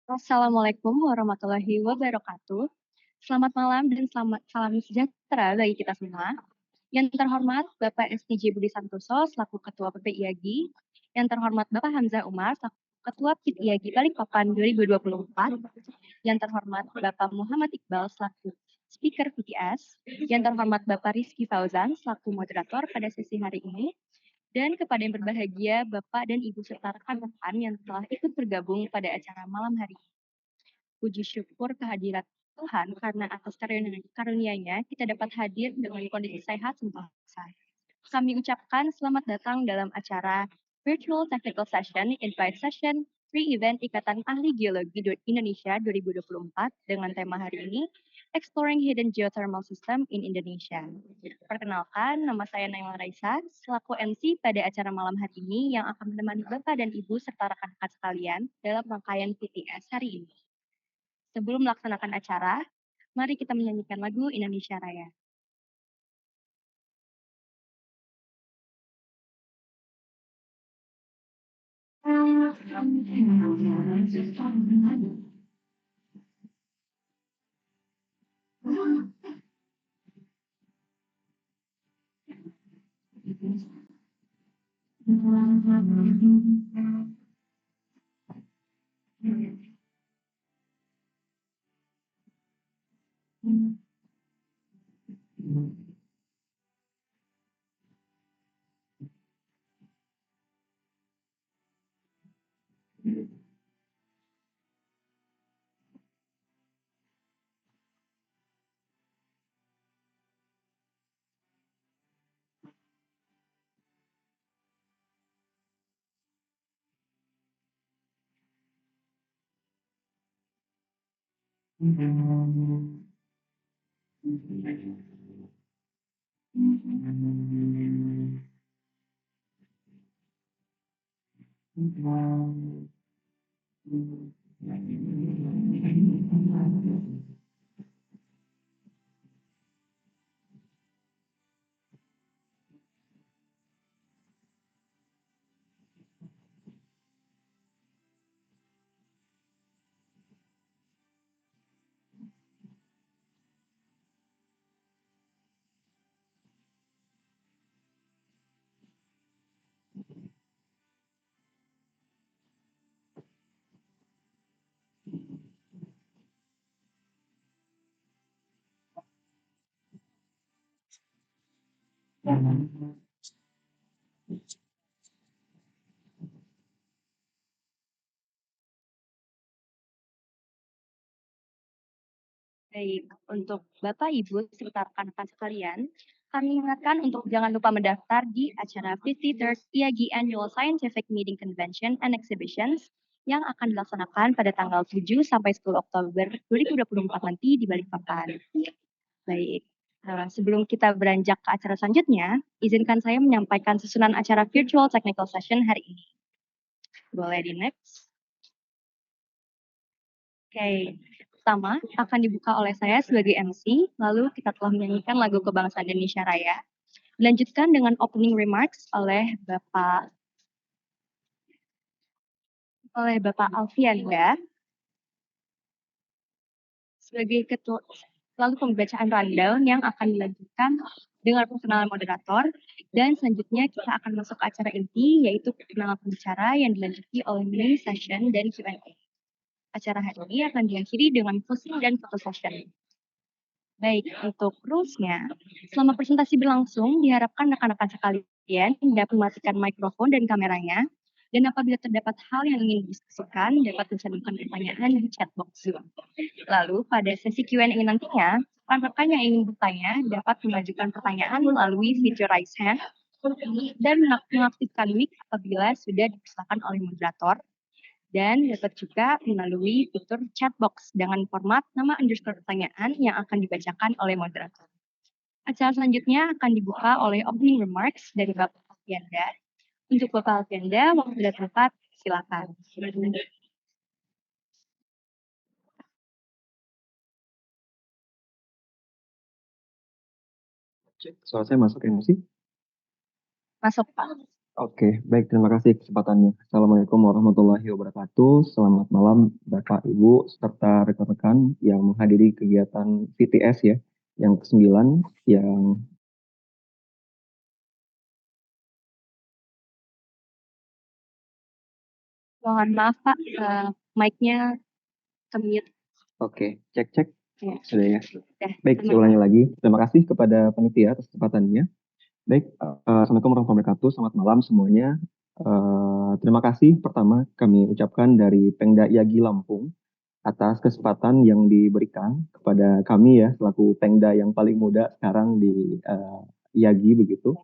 Assalamualaikum warahmatullahi wabarakatuh. Selamat malam dan salam sejahtera bagi kita semua. Yang terhormat Bapak STJ Budi Santoso selaku Ketua PPIAGI, yang terhormat Bapak Hamzah Umar selaku Ketua PIAGI Balikpapan 2024, yang terhormat Bapak Muhammad Iqbal selaku Speaker PTS, yang terhormat Bapak Rizky Fauzan selaku moderator pada sesi hari ini, dan kepada yang berbahagia Bapak dan Ibu serta rekan-rekan yang telah ikut bergabung pada acara malam hari ini. Puji syukur kehadirat Tuhan karena atas karunia-Nya kita dapat hadir dengan kondisi sehat sentosa. Kami ucapkan selamat datang dalam acara Virtual Technical Session Invite Session Pre-Event Ikatan Ahli Geologi Indonesia 2024 dengan tema hari ini Exploring Hidden Geothermal System in Indonesia. Perkenalkan, nama saya Naila Raisa, selaku MC pada acara malam hari ini yang akan menemani Bapak dan Ibu serta rekan-rekan sekalian dalam rangkaian PTS hari ini. Sebelum melaksanakan acara, mari kita menyanyikan lagu Indonesia Raya. Baik, untuk Bapak, Ibu, serta rekan-rekan sekalian, kami ingatkan untuk jangan lupa mendaftar di acara 53rd IAGI Annual Scientific Meeting Convention and Exhibitions yang akan dilaksanakan pada tanggal 7 sampai 10 Oktober 2024 nanti di Balikpapan. Baik, sebelum kita beranjak ke acara selanjutnya, izinkan saya menyampaikan susunan acara Virtual Technical Session hari ini. Boleh di next. Oke, pertama akan dibuka oleh saya sebagai MC, lalu kita telah menyanyikan lagu Kebangsaan Indonesia Raya. Dilanjutkan dengan opening remarks oleh Bapak Alfian ya. Sebagai ketua, lalu pembacaan rundown yang akan dilanjutkan dengan perkenalan moderator, dan selanjutnya kita akan masuk ke acara inti, yaitu perkenalan pembicara yang dilanjuti oleh mini session dan Q&A. Acara hari ini akan diakhiri dengan closing dan photo session. Baik, untuk rules-nya, selama presentasi berlangsung, diharapkan rekan-rekan sekalian dapat mematikan mikrofon dan kameranya, dan apabila terdapat hal yang ingin didiskusikan, dapat mencantumkan pertanyaan di chat box Zoom. Lalu, pada sesi Q&A nantinya, rekan-rekan yang ingin bertanya dapat mengajukan pertanyaan melalui fitur raise hand, dan mengaktifkan mic apabila sudah dipersilakan oleh moderator, dan dapat juga melalui fitur chat box dengan format nama underscore pertanyaan yang akan dibacakan oleh moderator. Acara selanjutnya akan dibuka oleh opening remarks dari Bapak Alfianda. Untuk Bapak Alfianda, waktu dan tempat, silakan. Suara saya masuk MC? Masuk, Pak. Oke, baik. Terima kasih kesempatannya. Assalamualaikum warahmatullahi wabarakatuh. Selamat malam Bapak, Ibu, serta rekan-rekan yang menghadiri kegiatan VTS ya, yang ke-9, yang Mohon maaf, Pak, mic-nya ke-mute. oke, cek-cek. Ya. Sudah ya. Udah, Baik, saya ulangi lagi. Terima kasih kepada panitia atas kesempatannya. Baik, Assalamualaikum warahmatullahi wabarakatuh. Selamat malam semuanya. Terima kasih pertama kami ucapkan dari Pemda Yagi Lampung atas kesempatan yang diberikan kepada kami ya selaku Pemda yang paling muda sekarang di Yagi begitu.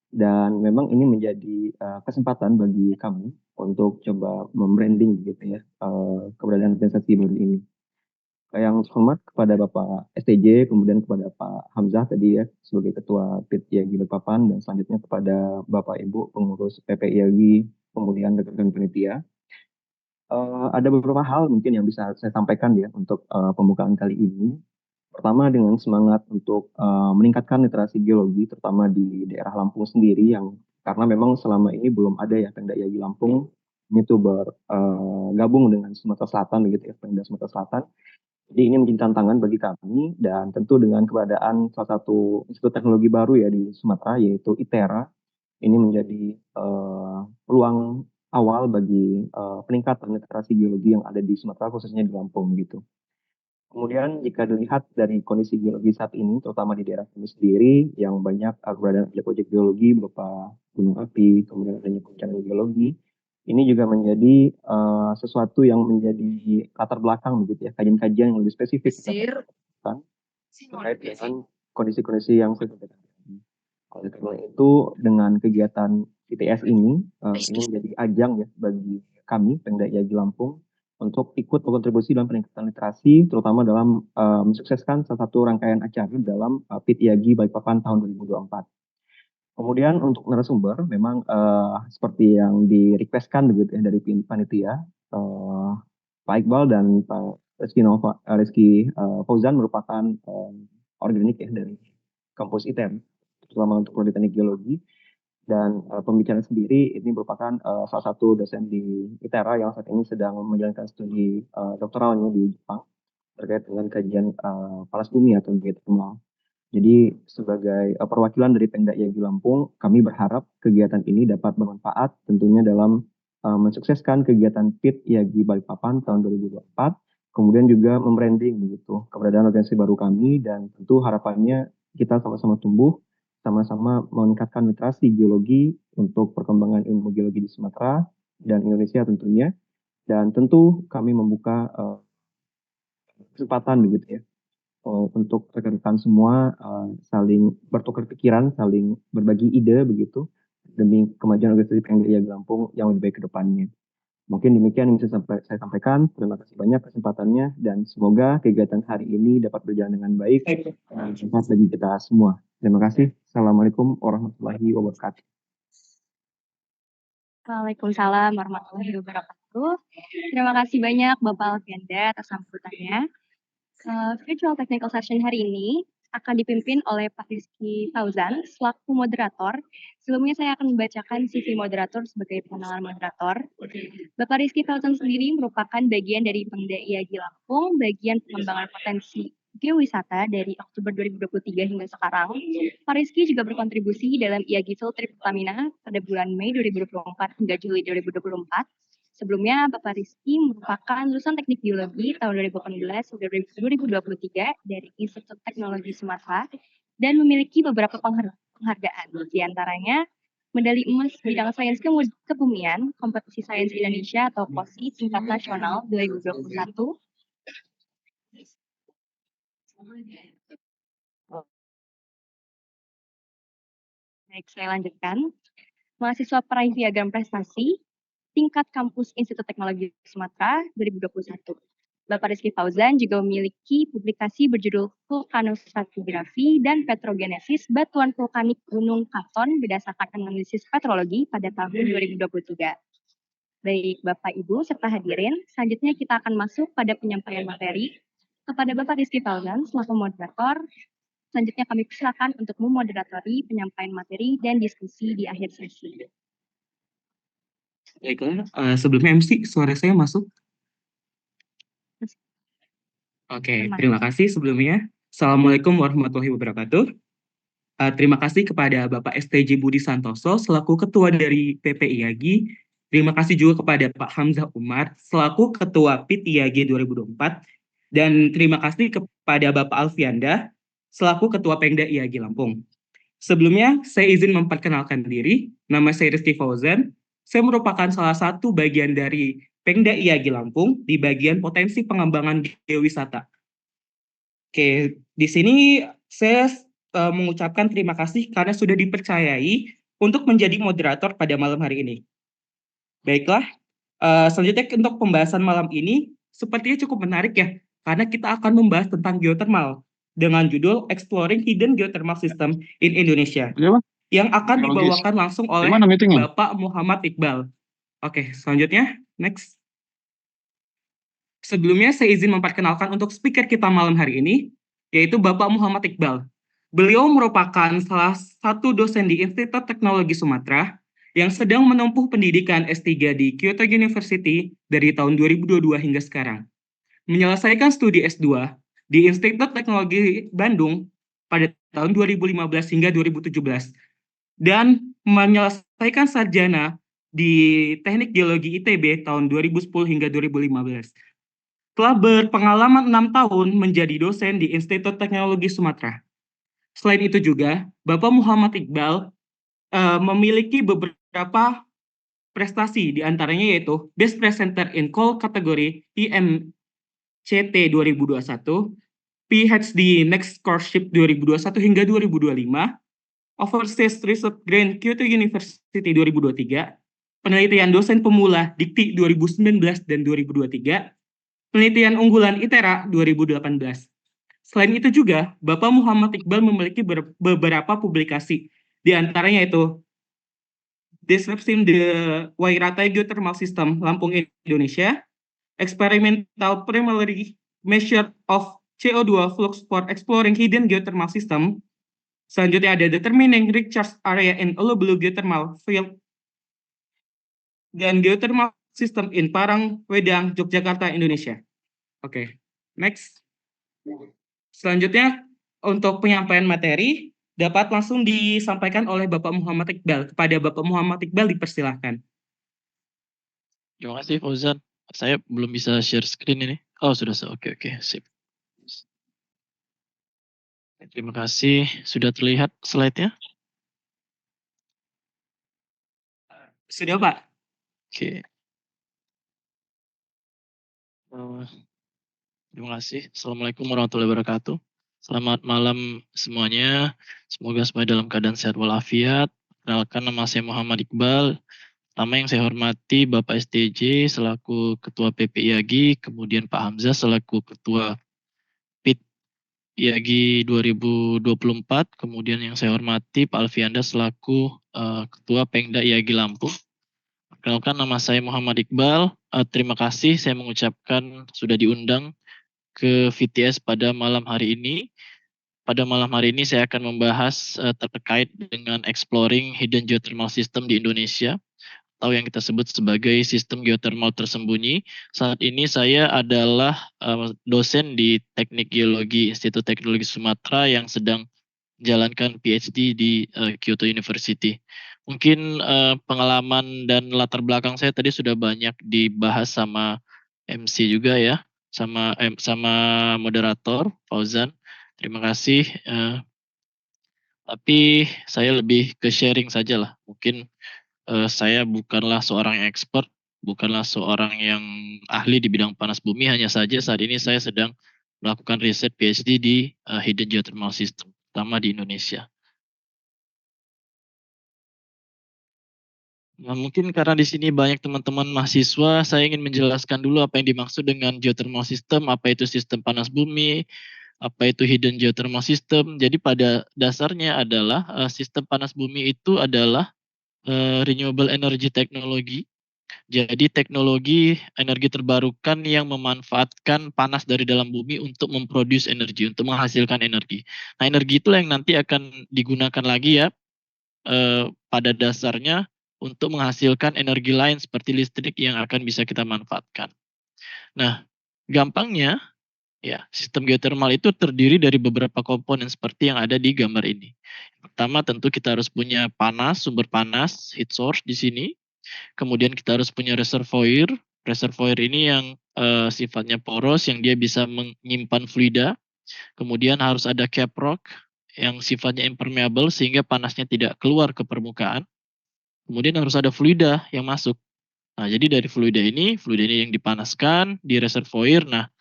Dan memang ini menjadi kesempatan bagi kami untuk coba membranding gitu ya keberadaan organisasi baru ini. Yang hormat kepada Bapak STJ, kemudian kepada Pak Hamzah tadi ya sebagai Ketua PIT IAGI Balikpapan, dan selanjutnya kepada Bapak Ibu pengurus PP IAGI Pemulihan Rekan Panitia. Ada beberapa hal mungkin yang bisa saya sampaikan ya untuk pembukaan kali ini. Pertama dengan semangat untuk meningkatkan literasi geologi, terutama di daerah Lampung sendiri yang karena memang selama ini belum ada ya Pemda IAGI Lampung ini tuh bergabung dengan Sumatera Selatan gitu ya, Pemda Sumatera Selatan. Jadi ini menjadi tantangan bagi kami dan tentu dengan keberadaan salah satu institut teknologi baru ya di Sumatera yaitu ITERA, ini menjadi peluang awal bagi peningkatan literasi geologi yang ada di Sumatera khususnya di Lampung gitu. Kemudian jika dilihat dari kondisi geologi saat ini, terutama di daerah kami sendiri, yang banyak keberadaan objek-objek geologi berupa gunung api, kemudian adanya guncangan geologi, ini juga menjadi sesuatu yang menjadi latar belakang begitu ya, kajian-kajian yang lebih spesifik kita lakukan terkait dengan kondisi-kondisi yang berbeda. Oleh karena itu, dengan kegiatan ITS ini menjadi ajang ya bagi kami, Pemda IAGI Lampung, untuk ikut berkontribusi dalam peningkatan literasi, terutama dalam mensukseskan salah satu rangkaian acara dalam PIT IAGI Balikpapan tahun 2024. Kemudian untuk narasumber, memang seperti yang di-requestkan begitu ya dari panitia, Pak Iqbal dan Pak Fauzan merupakan organik ya dari kampus ITER, terutama untuk prodi teknik geologi. Dan pembicara sendiri ini merupakan salah satu dosen di ITERA yang saat ini sedang menjalankan studi doktoralnya di Jepang terkait dengan kajian palas bumi atau geothermal. Jadi sebagai perwakilan dari Pemda IAGI Lampung, kami berharap kegiatan ini dapat bermanfaat tentunya dalam mensukseskan kegiatan PIT IAGI Balikpapan tahun 2024, kemudian juga membranding begitu keberadaan organisasi baru kami dan tentu harapannya kita sama-sama tumbuh, sama-sama meningkatkan literasi geologi untuk perkembangan ilmu geologi di Sumatera dan Indonesia tentunya. Dan tentu kami membuka kesempatan begitu ya untuk rekan-rekan semua saling bertukar pikiran, saling berbagi ide begitu demi kemajuan organisasi PNGRI Lampung yang lebih baik ke depannya. Mungkin demikian yang bisa saya sampaikan. Terima kasih banyak kesempatannya dan semoga kegiatan hari ini dapat berjalan dengan baik dan bermanfaat bagi kita semua. Terima kasih. Assalamualaikum warahmatullahi wabarakatuh. Waalaikumsalam warahmatullahi wabarakatuh. Terima kasih banyak Bapak Alfianda atas sambutannya. Virtual Technical Session hari ini akan dipimpin oleh Pak Rizky Fauzan selaku moderator. Sebelumnya saya akan membacakan CV moderator sebagai pengenalan moderator. Bapak Rizky Fauzan sendiri merupakan bagian dari Pemda IAGI Lampung, bagian pengembangan potensi geowisata dari Oktober 2023 hingga sekarang. Pak Rizky juga berkontribusi dalam IAGI Field Trip Pertamina pada bulan Mei 2024 hingga Juli 2024. Sebelumnya, Bapak Rizky merupakan lulusan Teknik Geologi tahun 2018 hingga 2023 dari Institut Teknologi Sumatera dan memiliki beberapa penghargaan, di antaranya medali emas bidang sains kebumian, kompetisi sains Indonesia atau KOSI tingkat nasional 2021. Baik, saya lanjutkan. Mahasiswa peraih piagam prestasi tingkat kampus Institut Teknologi Sumatera 2021. Bapak Rizky Fauzan juga memiliki publikasi berjudul Vulkanostratigrafi dan Petrogenesis Batuan Vulkanik Gunung Katon berdasarkan analisis petrologi pada tahun 2023. Baik Bapak Ibu serta hadirin, selanjutnya kita akan masuk pada penyampaian materi. Kepada Bapak Rizky Fauzan selaku moderator, selanjutnya kami persilakan untuk memoderatori penyampaian materi dan diskusi di akhir sesi. Baiklah, sebelumnya MC, suara saya masuk? Oke, terima kasih sebelumnya. Assalamualaikum warahmatullahi wabarakatuh. Terima kasih kepada Bapak STJ Budi Santoso selaku Ketua dari PPIAGI. Terima kasih juga kepada Pak Hamzah Umar selaku Ketua PIT IAGI 2024. Dan terima kasih kepada Bapak Alfianda selaku Ketua Pengda IAGI Lampung. Sebelumnya, saya izin memperkenalkan diri. Nama saya Rizky Fauzan. Saya merupakan salah satu bagian dari Pengda IAGI Lampung di bagian potensi pengembangan geowisata. Oke, di sini saya mengucapkan terima kasih karena sudah dipercayai untuk menjadi moderator pada malam hari ini. Baiklah, selanjutnya untuk pembahasan malam ini sepertinya cukup menarik ya, karena kita akan membahas tentang geothermal dengan judul Exploring Hidden Geothermal System in Indonesia yang akan dibawakan langsung oleh Bapak Muhammad Iqbal. Oke, selanjutnya, next. Sebelumnya saya izin memperkenalkan untuk speaker kita malam hari ini, yaitu Bapak Muhammad Iqbal. Beliau merupakan salah satu dosen di Institut Teknologi Sumatera yang sedang menempuh pendidikan S3 di Kyoto University dari tahun 2022 hingga sekarang. Menyelesaikan studi S2 di Institut Teknologi Bandung pada tahun 2015 hingga 2017 dan menyelesaikan sarjana di Teknik Geologi ITB tahun 2010 hingga 2015. Telah berpengalaman 6 tahun menjadi dosen di Institut Teknologi Sumatera. Selain itu juga, Bapak Muhammad Iqbal memiliki beberapa prestasi, diantaranya yaitu Best Presenter in Call kategori IMCT 2021, PhD Next Scholarship 2021 hingga 2025, Overseas Research Grant Kyoto University 2023, penelitian dosen pemula Dikti 2019 dan 2023, penelitian unggulan ITERA 2018. Selain itu juga, Bapak Muhammad Iqbal memiliki beberapa publikasi, di antaranya itu Description the Wairata Geothermal System Lampung Indonesia, Experimental Preliminary Measure of CO2 Flux for Exploring Hidden Geothermal System. Selanjutnya ada Determining Recharge Area in Allowable Geothermal Field dan Geothermal System in Parang, Wedang, Yogyakarta, Indonesia. Oke, next. Selanjutnya, untuk penyampaian materi dapat langsung disampaikan oleh Bapak Muhammad Iqbal. Kepada Bapak Muhammad Iqbal dipersilahkan. Terima kasih Fauzan. Saya belum bisa share screen ini. Oh sudah, oke, sip. Terima kasih. Sudah terlihat slide-nya? Sudah, Pak. Oke. Terima kasih. Assalamualaikum warahmatullahi wabarakatuh. Selamat malam semuanya. Semoga semua dalam keadaan sehat walafiat. Perkenalkan, nama saya Muhammad Iqbal. Pertama yang saya hormati Bapak STJ selaku Ketua PPIAGI, kemudian Pak Hamzah selaku Ketua PIT IAGI 2024, kemudian yang saya hormati Pak Alfianda selaku Ketua Pengda IAGI Lampung. Perkenalkan, nama saya Muhammad Iqbal. Terima kasih saya mengucapkan sudah diundang ke VTS pada malam hari ini. Pada malam hari ini saya akan membahas terkait dengan exploring hidden geothermal system di Indonesia, atau yang kita sebut sebagai sistem geothermal tersembunyi. Saat ini saya adalah dosen di Teknik Geologi Institut Teknologi Sumatera yang sedang menjalankan PhD di Kyoto University. Mungkin pengalaman dan latar belakang saya tadi sudah banyak dibahas sama MC juga ya, sama moderator Fauzan. Terima kasih. Tapi saya lebih ke sharing saja lah. Mungkin saya bukanlah seorang expert, bukanlah seorang yang ahli di bidang panas bumi, hanya saja saat ini saya sedang melakukan riset PhD di hidden geothermal system, terutama di Indonesia. Nah, mungkin karena di sini banyak teman-teman mahasiswa, saya ingin menjelaskan dulu apa yang dimaksud dengan geothermal system, apa itu sistem panas bumi, apa itu hidden geothermal system. Jadi pada dasarnya adalah sistem panas bumi itu adalah renewable energy technology. Jadi teknologi energi terbarukan yang memanfaatkan panas dari dalam bumi untuk memproduce energi, untuk menghasilkan energi. Nah, energi itulah yang nanti akan digunakan lagi ya pada dasarnya untuk menghasilkan energi lain seperti listrik yang akan bisa kita manfaatkan. Nah, gampangnya ya, sistem geothermal itu terdiri dari beberapa komponen seperti yang ada di gambar ini. Pertama, tentu kita harus punya panas, sumber panas, heat source di sini. Kemudian kita harus punya reservoir. Reservoir ini yang sifatnya poros, yang dia bisa menyimpan fluida. Kemudian harus ada cap rock yang sifatnya impermeable sehingga panasnya tidak keluar ke permukaan. Kemudian harus ada fluida yang masuk. Nah, jadi dari fluida ini yang dipanaskan di reservoir. Nah,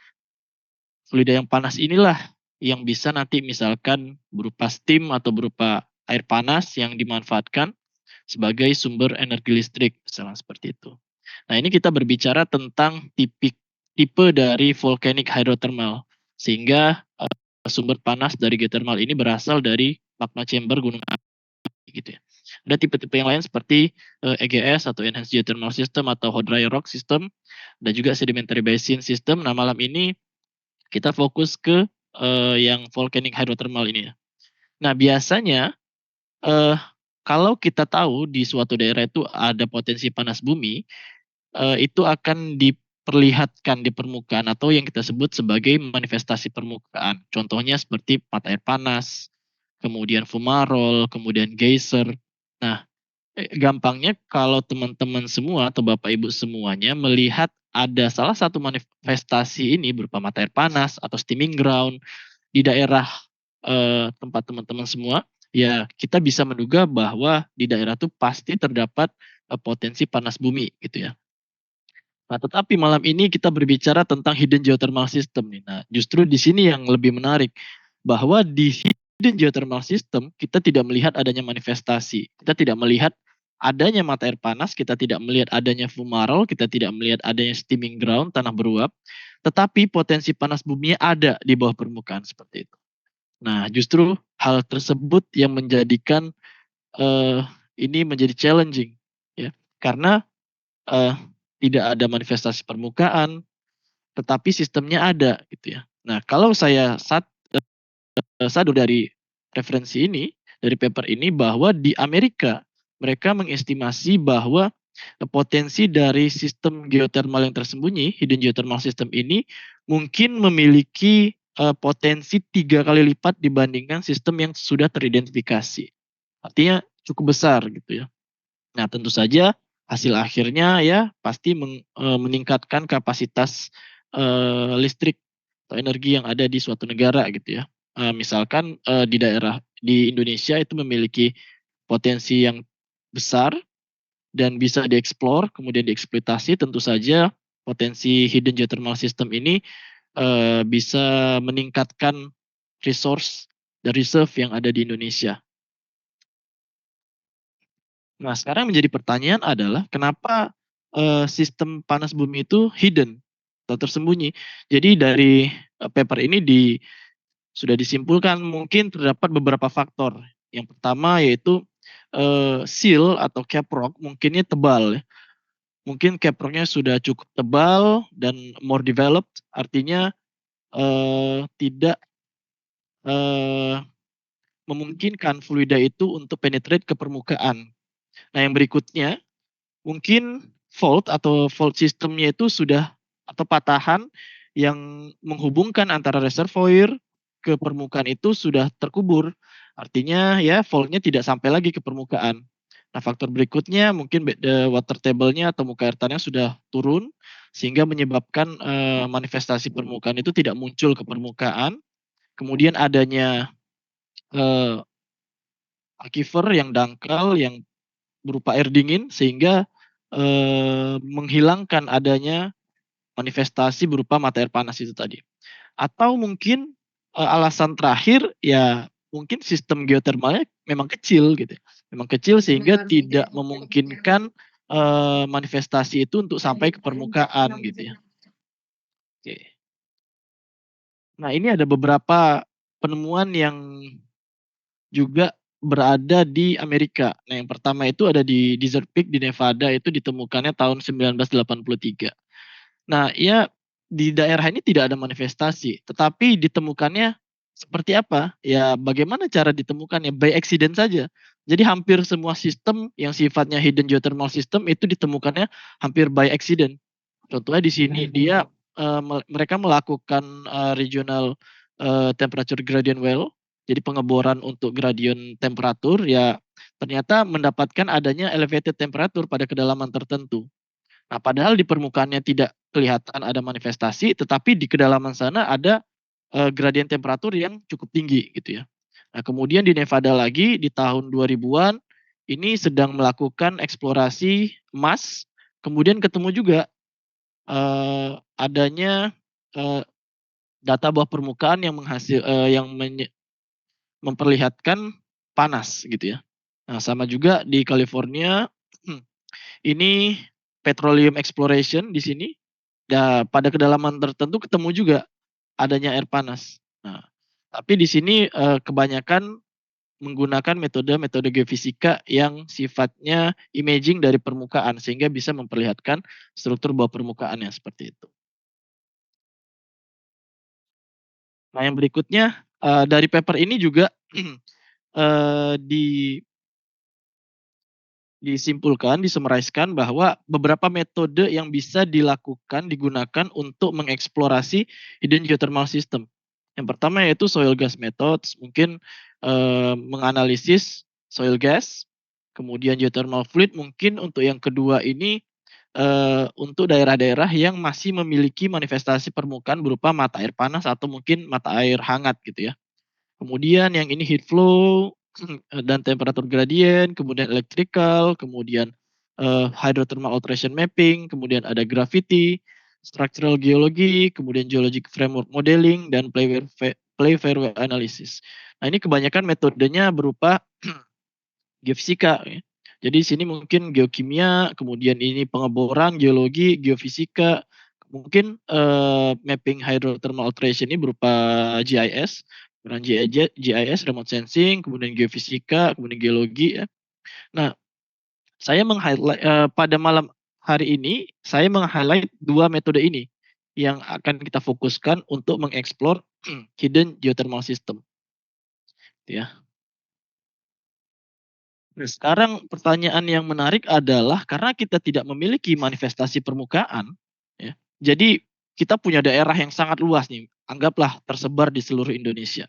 fluida yang panas inilah yang bisa nanti misalkan berupa steam atau berupa air panas yang dimanfaatkan sebagai sumber energi listrik, misalnya seperti itu. Nah, ini kita berbicara tentang tipe dari volcanic hydrothermal, sehingga sumber panas dari geothermal ini berasal dari magma chamber gunung api gitu ya. Ada tipe-tipe yang lain seperti EGS atau Enhanced Geothermal System atau Hot Dry Rock System, dan juga Sedimentary Basin System. Nah, malam ini kita fokus ke yang volcanic hydrothermal ini ya. Nah, biasanya kalau kita tahu di suatu daerah itu ada potensi panas bumi, itu akan diperlihatkan di permukaan atau yang kita sebut sebagai manifestasi permukaan. Contohnya seperti mata air panas, kemudian fumarole, kemudian geyser. Nah, gampangnya kalau teman-teman semua atau Bapak Ibu semuanya melihat ada salah satu manifestasi ini berupa mata air panas atau steaming ground di daerah tempat teman-teman semua, ya kita bisa menduga bahwa di daerah itu pasti terdapat potensi panas bumi gitu ya. Nah, tetapi malam ini kita berbicara tentang hidden geothermal system nih. Nah, justru di sini yang lebih menarik bahwa di hidden geothermal system kita tidak melihat adanya manifestasi. Kita tidak melihat adanya mata air panas, kita tidak melihat adanya fumarole, kita tidak melihat adanya steaming ground, tanah beruap, tetapi potensi panas bumi ada di bawah permukaan seperti itu. Nah, justru hal tersebut yang menjadikan ini menjadi challenging ya. Karena tidak ada manifestasi permukaan, tetapi sistemnya ada gitu ya. Nah, kalau saya sadu dari referensi ini, dari paper ini, bahwa di Amerika mereka mengestimasi bahwa potensi dari sistem geothermal yang tersembunyi, hidden geothermal system ini mungkin memiliki potensi 3 kali lipat dibandingkan sistem yang sudah teridentifikasi. Artinya cukup besar gitu ya. Nah, tentu saja hasil akhirnya ya pasti meningkatkan kapasitas listrik atau energi yang ada di suatu negara gitu ya. Misalkan di Indonesia itu memiliki potensi yang besar dan bisa dieksplor, kemudian dieksploitasi. Tentu saja potensi hidden geothermal system ini bisa meningkatkan resource dan reserve yang ada di Indonesia. Nah, sekarang menjadi pertanyaan adalah kenapa sistem panas bumi itu hidden atau tersembunyi. Jadi dari paper ini sudah disimpulkan mungkin terdapat beberapa faktor. Yang pertama yaitu seal atau cap rock mungkinnya tebal ya. Mungkin cap rocknya sudah cukup tebal dan more developed, artinya tidak memungkinkan fluida itu untuk penetrate ke permukaan. Nah, yang berikutnya mungkin fault sistemnya itu sudah atau patahan yang menghubungkan antara reservoir ke permukaan itu sudah terkubur. Artinya ya faultnya tidak sampai lagi ke permukaan. Nah, faktor berikutnya mungkin water table-nya atau muka air tanahnya sudah turun sehingga menyebabkan manifestasi permukaan itu tidak muncul ke permukaan. Kemudian adanya aquifer yang dangkal yang berupa air dingin sehingga menghilangkan adanya manifestasi berupa mata air panas itu tadi. Atau mungkin alasan terakhir ya mungkin sistem geotermalnya memang kecil gitu. Memang kecil sehingga tidak memungkinkan manifestasi itu untuk sampai ke permukaan gitu ya. Oke. Nah, ini ada beberapa penemuan yang juga berada di Amerika. Nah, yang pertama itu ada di Desert Peak di Nevada, itu ditemukannya tahun 1983. Nah, ya di daerah ini tidak ada manifestasi, tetapi ditemukannya seperti apa? Ya, bagaimana cara ditemukannya? By accident saja. Jadi hampir semua sistem yang sifatnya hidden geothermal system itu ditemukannya hampir by accident. Contohnya di sini dia mereka melakukan regional temperature gradient well, jadi pengeboran untuk gradient temperatur ya ternyata mendapatkan adanya elevated temperature pada kedalaman tertentu. Nah, padahal di permukaannya tidak kelihatan ada manifestasi, tetapi di kedalaman sana ada gradien temperatur yang cukup tinggi gitu ya. Nah, kemudian di Nevada lagi di tahun 2000-an ini sedang melakukan eksplorasi emas, kemudian ketemu juga adanya data bawah permukaan yang memperlihatkan panas gitu ya. Nah, sama juga di California ini petroleum exploration di sini. Ya, pada kedalaman tertentu ketemu juga adanya air panas. Nah, tapi di sini kebanyakan menggunakan metode geofisika yang sifatnya imaging dari permukaan sehingga bisa memperlihatkan struktur bawah permukaannya seperti itu. Nah, yang berikutnya dari paper ini juga disimpulkan, disummarizekan bahwa beberapa metode yang bisa digunakan untuk mengeksplorasi hidden geothermal system. Yang pertama yaitu soil gas methods, mungkin menganalisis soil gas, kemudian geothermal fluid mungkin untuk yang kedua ini untuk daerah-daerah yang masih memiliki manifestasi permukaan berupa mata air panas atau mungkin mata air hangat gitu ya. Kemudian yang ini heat flow dan temperatur gradient, kemudian electrical, kemudian hydrothermal alteration mapping, kemudian ada gravity, structural geology, kemudian geologic framework modeling dan play fairway analysis. Nah, ini kebanyakan metodenya berupa geofisika ya. Jadi di sini mungkin geokimia, kemudian ini pengeboran, geologi, geofisika, mungkin mapping hydrothermal alteration ini berupa GIS, GIS, remote sensing, kemudian geofisika, kemudian geologi ya. Nah, saya meng-highlight pada malam hari ini saya meng-highlight dua metode ini yang akan kita fokuskan untuk mengeksplor hidden geothermal system. Ya. Nah, sekarang pertanyaan yang menarik adalah karena kita tidak memiliki manifestasi permukaan, ya, jadi kita punya daerah yang sangat luas nih, anggaplah tersebar di seluruh Indonesia.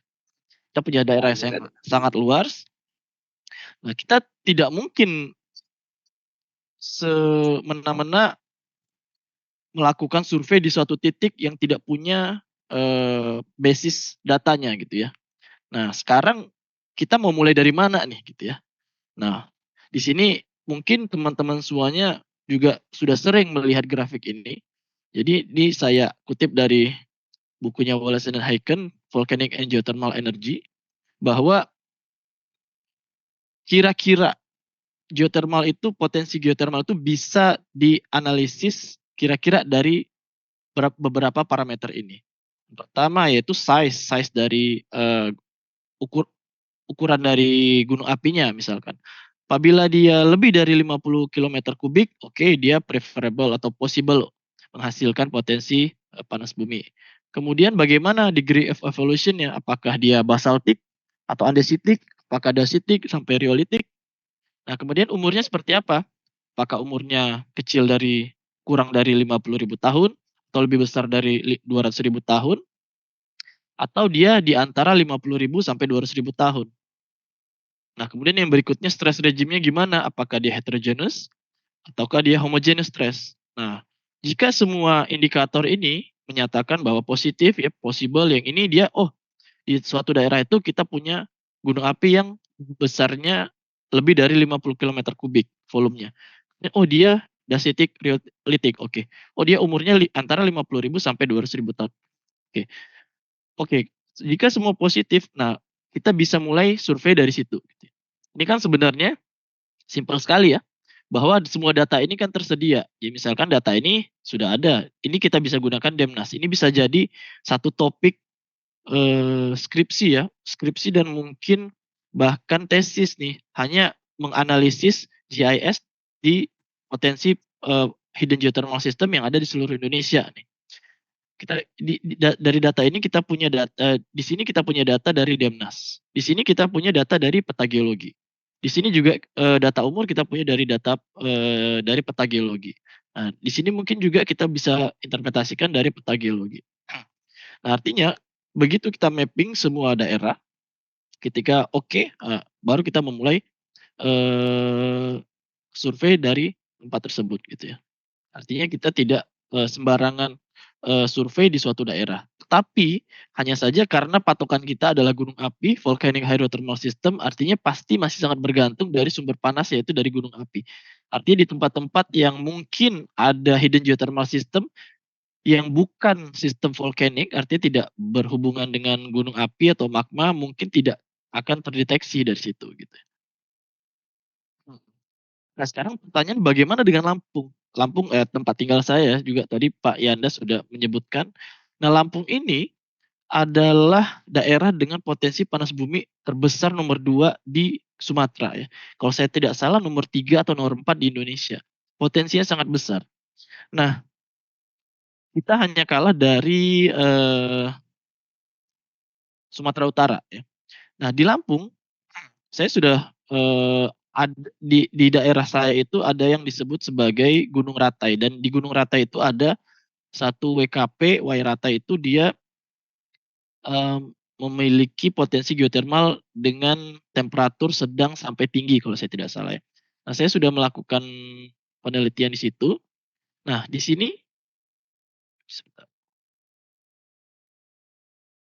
Kita punya daerah yang sangat luas. Nah, kita tidak mungkin semena-mena melakukan survei di suatu titik yang tidak punya basis datanya gitu ya. Nah, sekarang kita mau mulai dari mana nih gitu ya. Nah, di sini mungkin teman-teman semuanya juga sudah sering melihat grafik ini. Jadi ini saya kutip dari bukunya Wallace and Hyken, Volcanic and Geothermal Energy, bahwa kira-kira potensi geothermal itu bisa dianalisis kira-kira dari beberapa parameter ini. Pertama yaitu size dari ukuran dari gunung apinya misalkan. Apabila dia lebih dari 50 km kubik, oke, dia preferable atau possible menghasilkan potensi panas bumi. Kemudian bagaimana degree of evolution-nya? Apakah dia basaltik atau andesitik? Apakah dasitik sampai riolitik? Nah, kemudian umurnya seperti apa? Apakah umurnya kecil dari kurang dari 50.000 tahun atau lebih besar dari 200.000 tahun? Atau dia di antara 50.000 sampai 200.000 tahun? Nah, kemudian yang berikutnya stress regime-nya gimana? Apakah dia heterogeneous ataukah dia homogeneous stress? Nah, jika semua indikator ini menyatakan bahwa positif ya, possible yang ini dia di suatu daerah itu kita punya gunung api yang besarnya lebih dari 50 km kubik volumenya. Oh, dia dasitik riolitik. Oke. Oh, dia umurnya antara 50.000 sampai 200.000 tahun. Oke. Oke, jika semua positif, nah kita bisa mulai survei dari situ. Ini kan sebenarnya simpel sekali ya. bahwa semua data ini kan tersedia. Jadi misalkan data ini sudah ada, ini kita bisa gunakan Demnas. Ini bisa jadi satu topik skripsi ya, skripsi dan mungkin bahkan tesis nih, hanya menganalisis GIS di potensi hidden geothermal system yang ada di seluruh Indonesia nih. Kita dari data ini kita punya data, di sini kita punya data dari Demnas. Di sini kita punya data dari peta geologi. Di sini juga data umur kita punya dari data dari peta geologi. Nah, di sini mungkin juga kita bisa interpretasikan dari peta geologi. Nah, artinya begitu kita mapping semua daerah, ketika baru kita memulai survei dari tempat tersebut gitu ya. Artinya kita tidak sembarangan survei di suatu daerah. Tetapi hanya saja karena patokan kita adalah gunung api, volcanic hydrothermal system, artinya pasti masih sangat bergantung dari sumber panas yaitu dari gunung api. Artinya di tempat-tempat yang mungkin ada hidden geothermal system yang bukan sistem volcanic, artinya tidak berhubungan dengan gunung api atau magma, mungkin tidak akan terdeteksi dari situ gitu. Nah, sekarang pertanyaan bagaimana dengan Lampung? Lampung tempat tinggal saya juga tadi Pak Yanda sudah menyebutkan. Nah, Lampung ini adalah daerah dengan potensi panas bumi terbesar nomor 2 di Sumatera ya. Kalau saya tidak salah nomor 3 atau nomor 4 di Indonesia. Potensinya sangat besar. Nah, kita hanya kalah dari Sumatera Utara ya. Nah, di Lampung saya sudah di daerah saya itu ada yang disebut sebagai Gunung Ratai, dan di Gunung Ratai itu ada satu WKP, Wairata itu dia memiliki potensi geotermal dengan temperatur sedang sampai tinggi kalau saya tidak salah ya. Nah, saya sudah melakukan penelitian di situ. Nah, di sini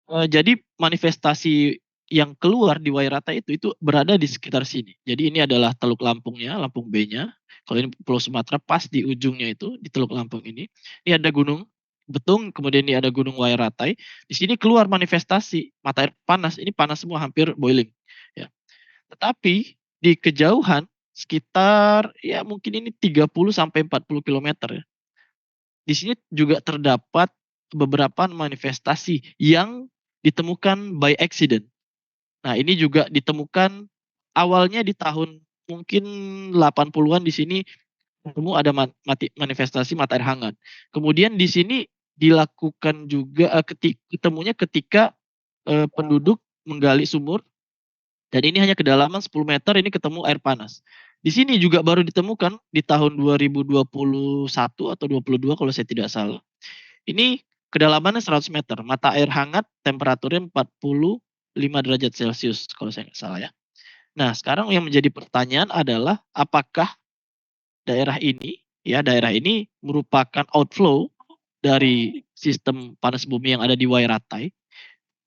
jadi manifestasi yang keluar di Wairata itu berada di sekitar sini. Jadi ini adalah Teluk Lampungnya, Lampung B-nya. Kalau ini Pulau Sumatera pas di ujungnya itu di Teluk Lampung ini. Ini ada Gunung Betung, kemudian ini ada Gunung Wairatai. Di sini keluar manifestasi mata air panas. Ini panas semua, hampir boiling. Ya. Tetapi di kejauhan sekitar ya mungkin ini 30 sampai 40 km ya. Di sini juga terdapat beberapa manifestasi yang ditemukan by accident. Nah, ini juga ditemukan awalnya di tahun mungkin 80-an di sini ketemu ada manifestasi mata air hangat. Kemudian di sini dilakukan juga ketemunya ketika penduduk menggali sumur dan ini hanya kedalaman 10 meter ini ketemu air panas. Di sini juga baru ditemukan di tahun 2021 atau 22 kalau saya tidak salah. Ini kedalamannya 100 meter, mata air hangat temperaturnya 45 derajat Celcius kalau saya nggak salah ya. Nah, sekarang yang menjadi pertanyaan adalah apakah daerah ini merupakan outflow dari sistem panas bumi yang ada di Wairatai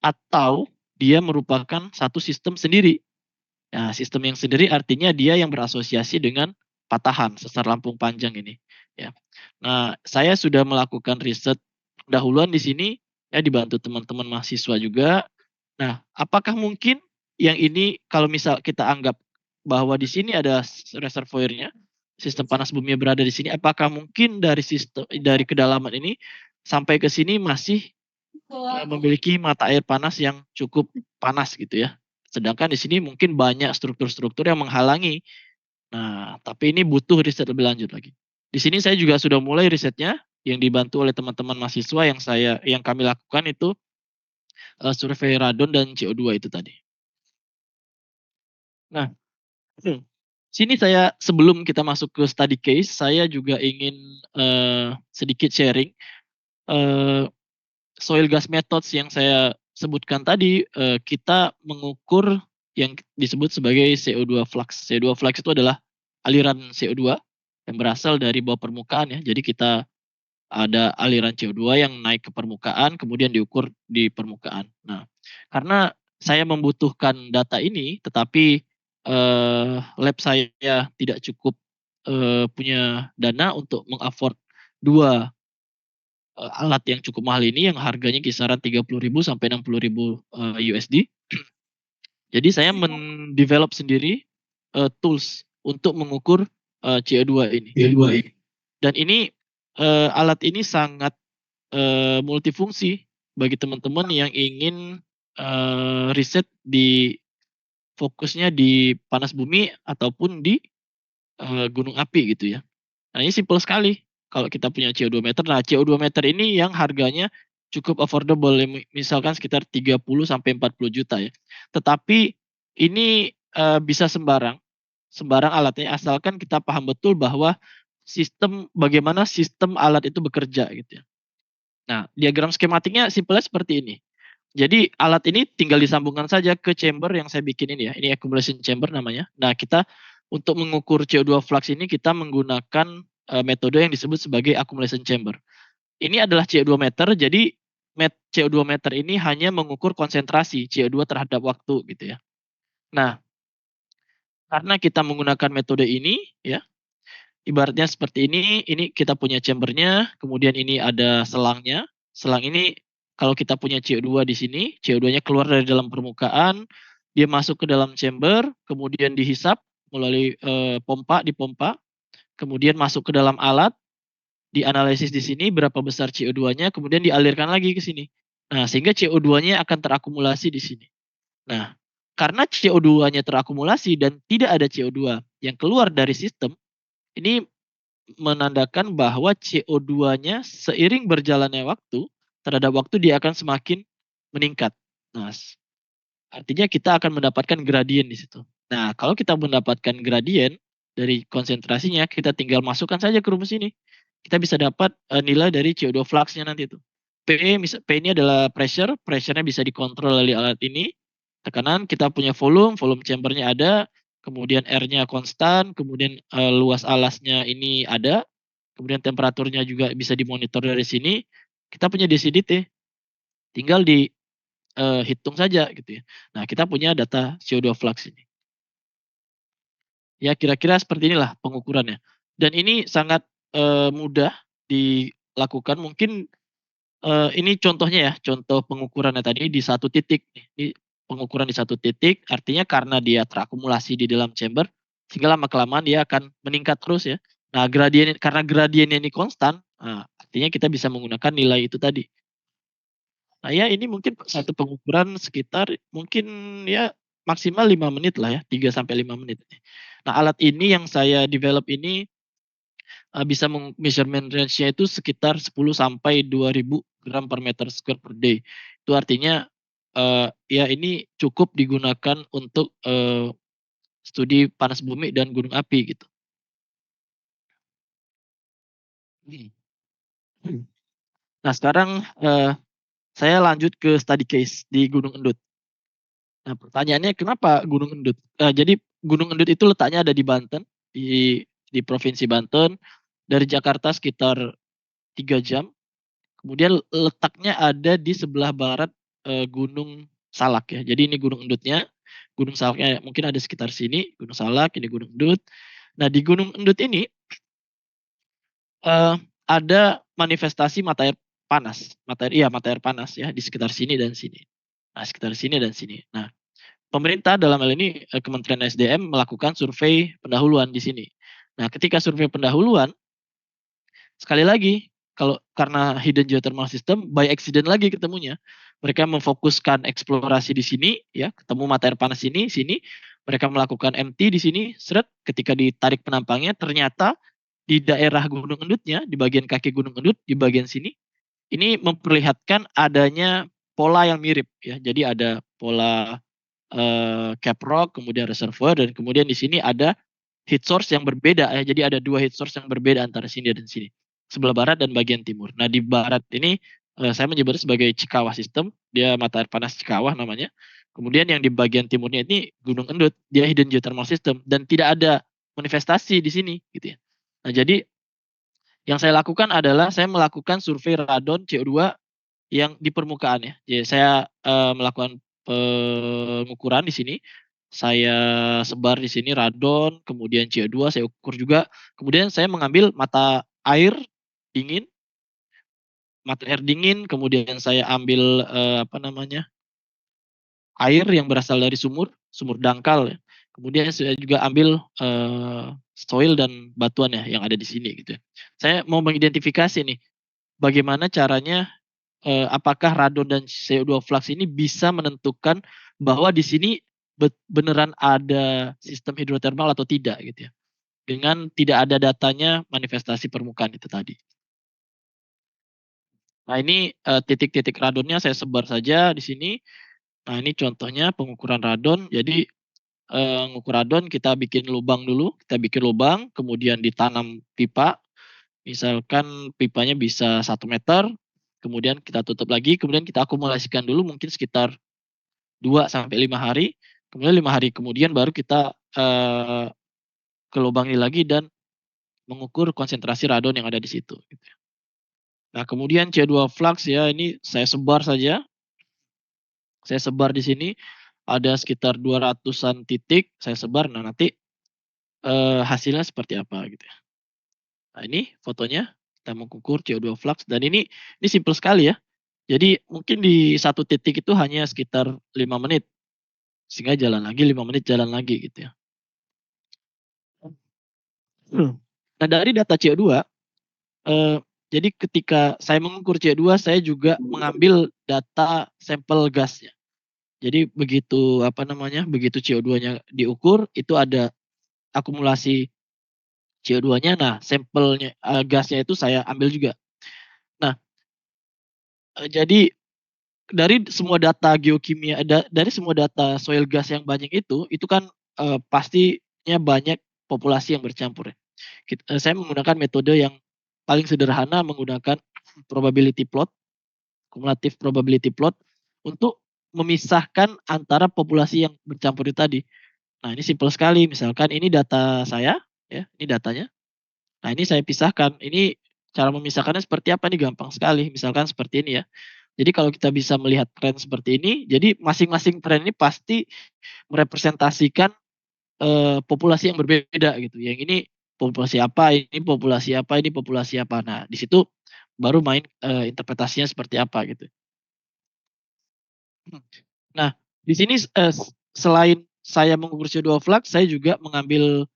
atau dia merupakan satu sistem sendiri. Nah, sistem yang sendiri artinya dia yang berasosiasi dengan patahan sesar Lampung Panjang ini ya. Nah, saya sudah melakukan riset dahuluan di sini ya dibantu teman-teman mahasiswa juga. Nah, apakah mungkin yang ini kalau misal kita anggap bahwa di sini ada reservoirnya, sistem panas bumi berada di sini, apakah mungkin dari kedalaman ini sampai ke sini masih memiliki mata air panas yang cukup panas gitu ya. Sedangkan di sini mungkin banyak struktur-struktur yang menghalangi. Nah, tapi ini butuh riset lebih lanjut lagi. Di sini saya juga sudah mulai risetnya yang dibantu oleh teman-teman mahasiswa yang kami lakukan itu survei radon dan CO2 itu tadi. Nah, sini saya sebelum kita masuk ke study case, saya juga ingin sedikit sharing soil gas methods yang saya sebutkan tadi. Kita mengukur yang disebut sebagai CO2 flux. CO2 flux itu adalah aliran CO2 yang berasal dari bawah permukaan ya. Jadi kita ada aliran CO2 yang naik ke permukaan, kemudian diukur di permukaan. Nah, karena saya membutuhkan data ini, tetapi lab saya tidak cukup punya dana untuk mengafford 2 alat yang cukup mahal ini yang harganya kisaran 30.000 sampai 60.000 USD. Jadi saya mendevelop sendiri tools untuk mengukur CO2 ini. Dan ini alat ini sangat multifungsi bagi teman-teman yang ingin riset di fokusnya di panas bumi ataupun di gunung api gitu ya. Nah, ini simpel sekali kalau kita punya CO2 meter. Nah, CO2 meter ini yang harganya cukup affordable, misalkan sekitar 30 sampai 40 juta ya. Tetapi ini bisa sembarang alatnya, asalkan kita paham betul bahwa bagaimana sistem alat itu bekerja gitu ya. Nah, diagram skematiknya simpelnya seperti ini. Jadi alat ini tinggal disambungkan saja ke chamber yang saya bikin ini ya. Ini accumulation chamber namanya. Nah, kita untuk mengukur CO2 flux ini kita menggunakan metode yang disebut sebagai accumulation chamber. Ini adalah CO2 meter, jadi CO2 meter ini hanya mengukur konsentrasi CO2 terhadap waktu gitu ya. Nah, karena kita menggunakan metode ini ya, ibaratnya seperti ini kita punya chambernya, kemudian ini ada selangnya. Selang ini kalau kita punya CO2 di sini, CO2-nya keluar dari dalam permukaan, dia masuk ke dalam chamber, kemudian dihisap melalui dipompa, kemudian masuk ke dalam alat, dianalisis di sini berapa besar CO2-nya, kemudian dialirkan lagi ke sini. Nah, sehingga CO2-nya akan terakumulasi di sini. Nah, karena CO2-nya terakumulasi dan tidak ada CO2 yang keluar dari sistem, ini menandakan bahwa CO2-nya seiring berjalannya waktu, terhadap waktu dia akan semakin meningkat. Nah, artinya kita akan mendapatkan gradien di situ. Nah, kalau kita mendapatkan gradien dari konsentrasinya, kita tinggal masukkan saja ke rumus ini. Kita bisa dapat nilai dari CO2 flux-nya nanti itu. P ini adalah pressure-nya bisa dikontrol oleh alat ini. Tekanan, kita punya volume chambernya ada, kemudian R-nya konstan, kemudian luas alasnya ini ada, kemudian temperaturnya juga bisa dimonitor dari sini. Kita punya DCDT, tinggal hitung saja gitu ya. Nah, kita punya data CO2 flux ini. Ya, kira-kira seperti inilah pengukurannya. Dan ini sangat mudah dilakukan. Mungkin ini contohnya ya, contoh pengukurannya tadi di satu titik. Ini pengukuran di satu titik, artinya karena dia terakumulasi di dalam chamber, sehingga lama-kelamaan dia akan meningkat terus ya. Nah, karena gradiennya ini konstan, artinya kita bisa menggunakan nilai itu tadi. Nah ya, ini mungkin satu pengukuran sekitar mungkin ya maksimal 5 menit lah ya, 3 sampai 5 menit. Nah, alat ini yang saya develop ini bisa measurement range-nya itu sekitar 10 sampai 2000 gram per meter square per day. Itu artinya ya ini cukup digunakan untuk studi panas bumi dan gunung api gitu. Nah, sekarang saya lanjut ke study case di Gunung Endut. Nah, pertanyaannya kenapa Gunung Endut? Jadi Gunung Endut itu letaknya ada di Banten, di Provinsi Banten. Dari Jakarta sekitar 3 jam. Kemudian letaknya ada di sebelah barat Gunung Salak ya. Jadi ini Gunung Endutnya. Gunung Salaknya mungkin ada sekitar sini. Gunung Salak, ini Gunung Endut. Nah, di Gunung Endut ini ada manifestasi mata air panas. Mata air panas ya di sekitar sini dan sini. Nah, sekitar sini dan sini. Nah, pemerintah dalam hal ini Kementerian SDM melakukan survei pendahuluan di sini. Nah, ketika survei pendahuluan, sekali lagi, karena hidden geothermal system, by accident lagi ketemunya. Mereka memfokuskan eksplorasi di sini, ya, ketemu mata air panas sini. Mereka melakukan MT di sini, ketika ditarik penampangnya, ternyata di daerah Gunung Endutnya, di bagian kaki Gunung Endut, di bagian sini, ini memperlihatkan adanya pola yang mirip, ya. Jadi ada pola cap rock, kemudian reservoir, dan kemudian di sini ada heat source yang berbeda ya. Jadi ada 2 heat source yang berbeda antara sini dan sini. Sebelah barat dan bagian timur. Nah, di barat ini saya menyebutnya sebagai Cikawah System. Dia mata air panas Cikawah namanya. Kemudian yang di bagian timurnya ini Gunung Endut. Dia hidden geothermal system dan tidak ada manifestasi di sini gitu ya. Nah, jadi yang saya lakukan adalah saya melakukan survei radon CO2 yang di permukaan ya. Jadi saya melakukan pengukuran di sini. Saya sebar di sini radon, kemudian CO2 saya ukur juga. Kemudian saya mengambil mata air dingin, kemudian saya ambil air yang berasal dari sumur dangkal ya. Kemudian saya juga ambil soil dan batuan ya yang ada di sini gitu ya. Saya mau mengidentifikasi nih bagaimana caranya apakah radon dan CO2 flux ini bisa menentukan bahwa di sini beneran ada sistem hidrotermal atau tidak gitu ya. Dengan tidak ada datanya manifestasi permukaan itu tadi. Nah ini titik-titik radonnya saya sebar saja di sini. Nah ini contohnya pengukuran radon. Jadi ngukur radon kita bikin lubang dulu, kita bikin lubang, kemudian ditanam pipa. Misalkan pipanya bisa 1 meter, kemudian kita tutup lagi, kemudian kita akumulasikan dulu mungkin sekitar 2 sampai 5 hari. Kemudian 5 hari kemudian baru kita ke lubang ini lagi dan mengukur konsentrasi radon yang ada di situ. Gitu. Nah kemudian CO2 flux ya ini saya sebar saja. Saya sebar di sini ada sekitar 200-an titik saya sebar. Nah nanti hasilnya seperti apa gitu ya. Nah ini fotonya kita mengukur CO2 flux dan ini simpel sekali ya. Jadi mungkin di satu titik itu hanya sekitar 5 menit. Sehingga jalan lagi 5 menit jalan lagi gitu ya. Nah dari data CO2 jadi ketika saya mengukur CO2 saya juga mengambil data sampel gasnya. Jadi begitu begitu CO2-nya diukur itu ada akumulasi CO2-nya. Nah, sampelnya gasnya itu saya ambil juga. Nah, jadi dari semua data geokimia dari semua data soil gas yang banyak itu kan pastinya banyak populasi yang bercampur ya. Saya menggunakan metode yang paling sederhana menggunakan probability plot, cumulative probability plot untuk memisahkan antara populasi yang bercampur itu tadi. Nah, ini simpel sekali. Misalkan ini data saya, ya, ini datanya. Nah, ini saya pisahkan. Ini cara memisahkannya seperti apa nih? Gampang sekali. Misalkan seperti ini ya. Jadi kalau kita bisa melihat tren seperti ini, jadi masing-masing tren ini pasti merepresentasikan populasi yang berbeda gitu. Yang ini populasi apa, ini populasi apa, ini populasi apa. Nah, di situ baru main interpretasinya seperti apa gitu. Nah, di sini selain saya mengukur CO2 flux, saya juga mengambil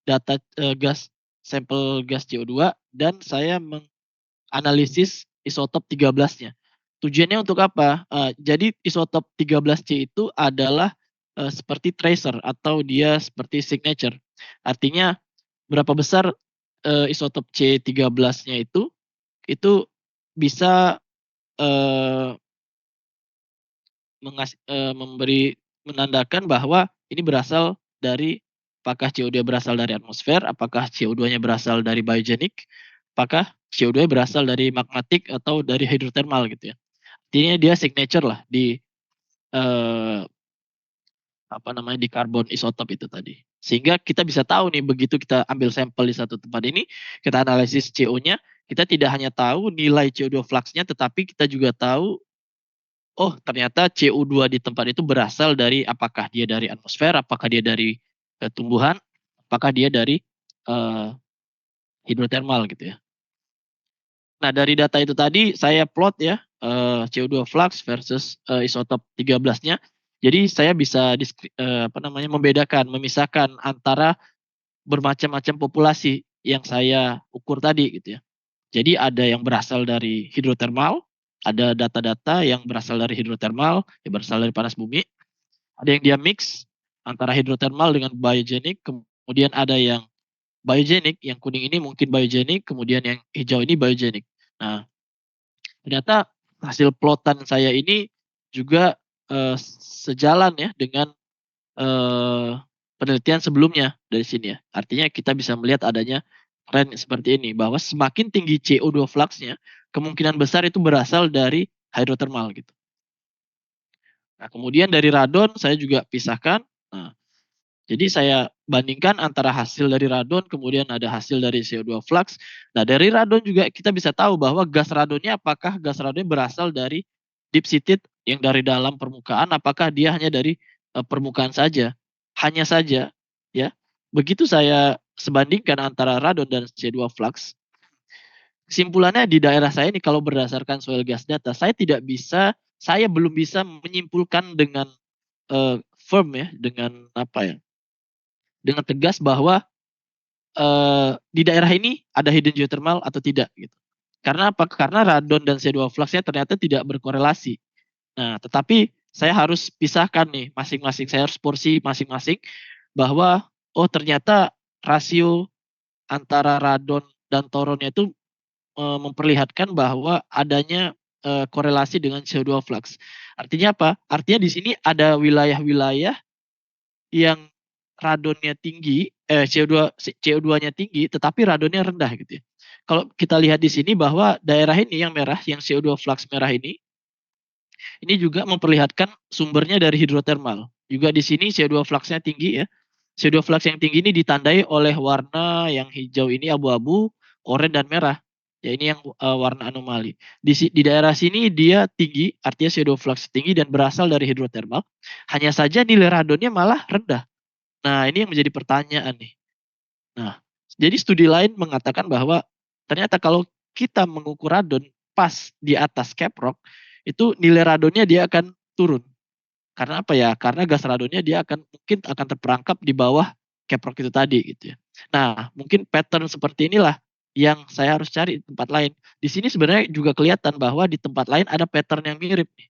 data gas sampel gas CO2 dan saya menganalisis isotop 13-nya. Tujuannya untuk apa? Jadi isotop 13C itu adalah seperti tracer atau dia seperti signature. Artinya berapa besar isotop C13-nya itu bisa menandakan bahwa ini berasal dari apakah CO2 berasal dari atmosfer, apakah CO2-nya berasal dari biogenik, apakah CO2 berasal dari magmatik atau dari hidrotermal gitu ya. Artinya dia signature lah di di karbon isotop itu tadi. Sehingga kita bisa tahu nih begitu kita ambil sampel di satu tempat ini, kita analisis CO-nya, kita tidak hanya tahu nilai CO2 flux-nya tetapi kita juga tahu oh ternyata CO2 di tempat itu berasal dari apakah dia dari atmosfer, apakah dia dari tumbuhan, apakah dia dari hidrotermal gitu ya. Nah dari data itu tadi saya plot ya CO2 flux versus isotop 13-nya. Jadi saya bisa membedakan, memisahkan antara bermacam-macam populasi yang saya ukur tadi gitu ya. Jadi ada yang berasal dari hidrotermal, ada data-data yang berasal dari hidrotermal, yang berasal dari panas bumi. Ada yang dia mix antara hidrotermal dengan biogenik, kemudian ada yang biogenik, yang kuning ini mungkin biogenik, kemudian yang hijau ini biogenik. Nah, ternyata hasil plotan saya ini juga sejalan ya dengan penelitian sebelumnya dari sini ya. Artinya kita bisa melihat adanya tren seperti ini bahwa semakin tinggi CO2 flux-nya, kemungkinan besar itu berasal dari hidrotermal gitu. Nah, kemudian dari radon saya juga pisahkan. Nah, jadi saya bandingkan antara hasil dari radon kemudian ada hasil dari CO2 flux. Nah, dari radon juga kita bisa tahu bahwa gas radonnya apakah gas radonnya berasal dari deep seated yang dari dalam permukaan, apakah dia hanya dari permukaan saja. Hanya saja ya. Begitu saya sebandingkan antara radon dan CO2 flux, kesimpulannya di daerah saya ini kalau berdasarkan soil gas data, saya belum bisa menyimpulkan dengan firm ya, dengan dengan tegas bahwa di daerah ini ada hidden geothermal atau tidak gitu. Karena apa? Karena radon dan CO2 fluxnya ternyata tidak berkorelasi. Nah, tetapi saya harus pisahkan nih masing-masing. Saya harus porsi masing-masing bahwa oh ternyata rasio antara radon dan toronnya itu memperlihatkan bahwa adanya korelasi dengan CO2 flux. Artinya apa? Artinya di sini ada wilayah-wilayah yang radonnya tinggi, CO2-nya tinggi, tetapi radonnya rendah gitu ya. Kalau kita lihat di sini bahwa daerah ini yang merah, yang CO2 flux merah ini juga memperlihatkan sumbernya dari hidrotermal. Juga di sini CO2 fluxnya tinggi ya. CO2 flux yang tinggi ini ditandai oleh warna yang hijau ini abu-abu, oranye dan merah. Ya ini yang warna anomali. Di daerah sini dia tinggi, artinya CO2 flux tinggi dan berasal dari hidrotermal. Hanya saja nilai radonnya malah rendah. Nah, ini yang menjadi pertanyaan nih. Nah, jadi studi lain mengatakan bahwa ternyata kalau kita mengukur radon pas di atas caprock, itu nilai radonnya dia akan turun. Karena apa ya? Karena gas radonnya dia mungkin akan terperangkap di bawah caprock itu tadi gitu ya. Nah, mungkin pattern seperti inilah yang saya harus cari di tempat lain. Di sini sebenarnya juga kelihatan bahwa di tempat lain ada pattern yang mirip nih.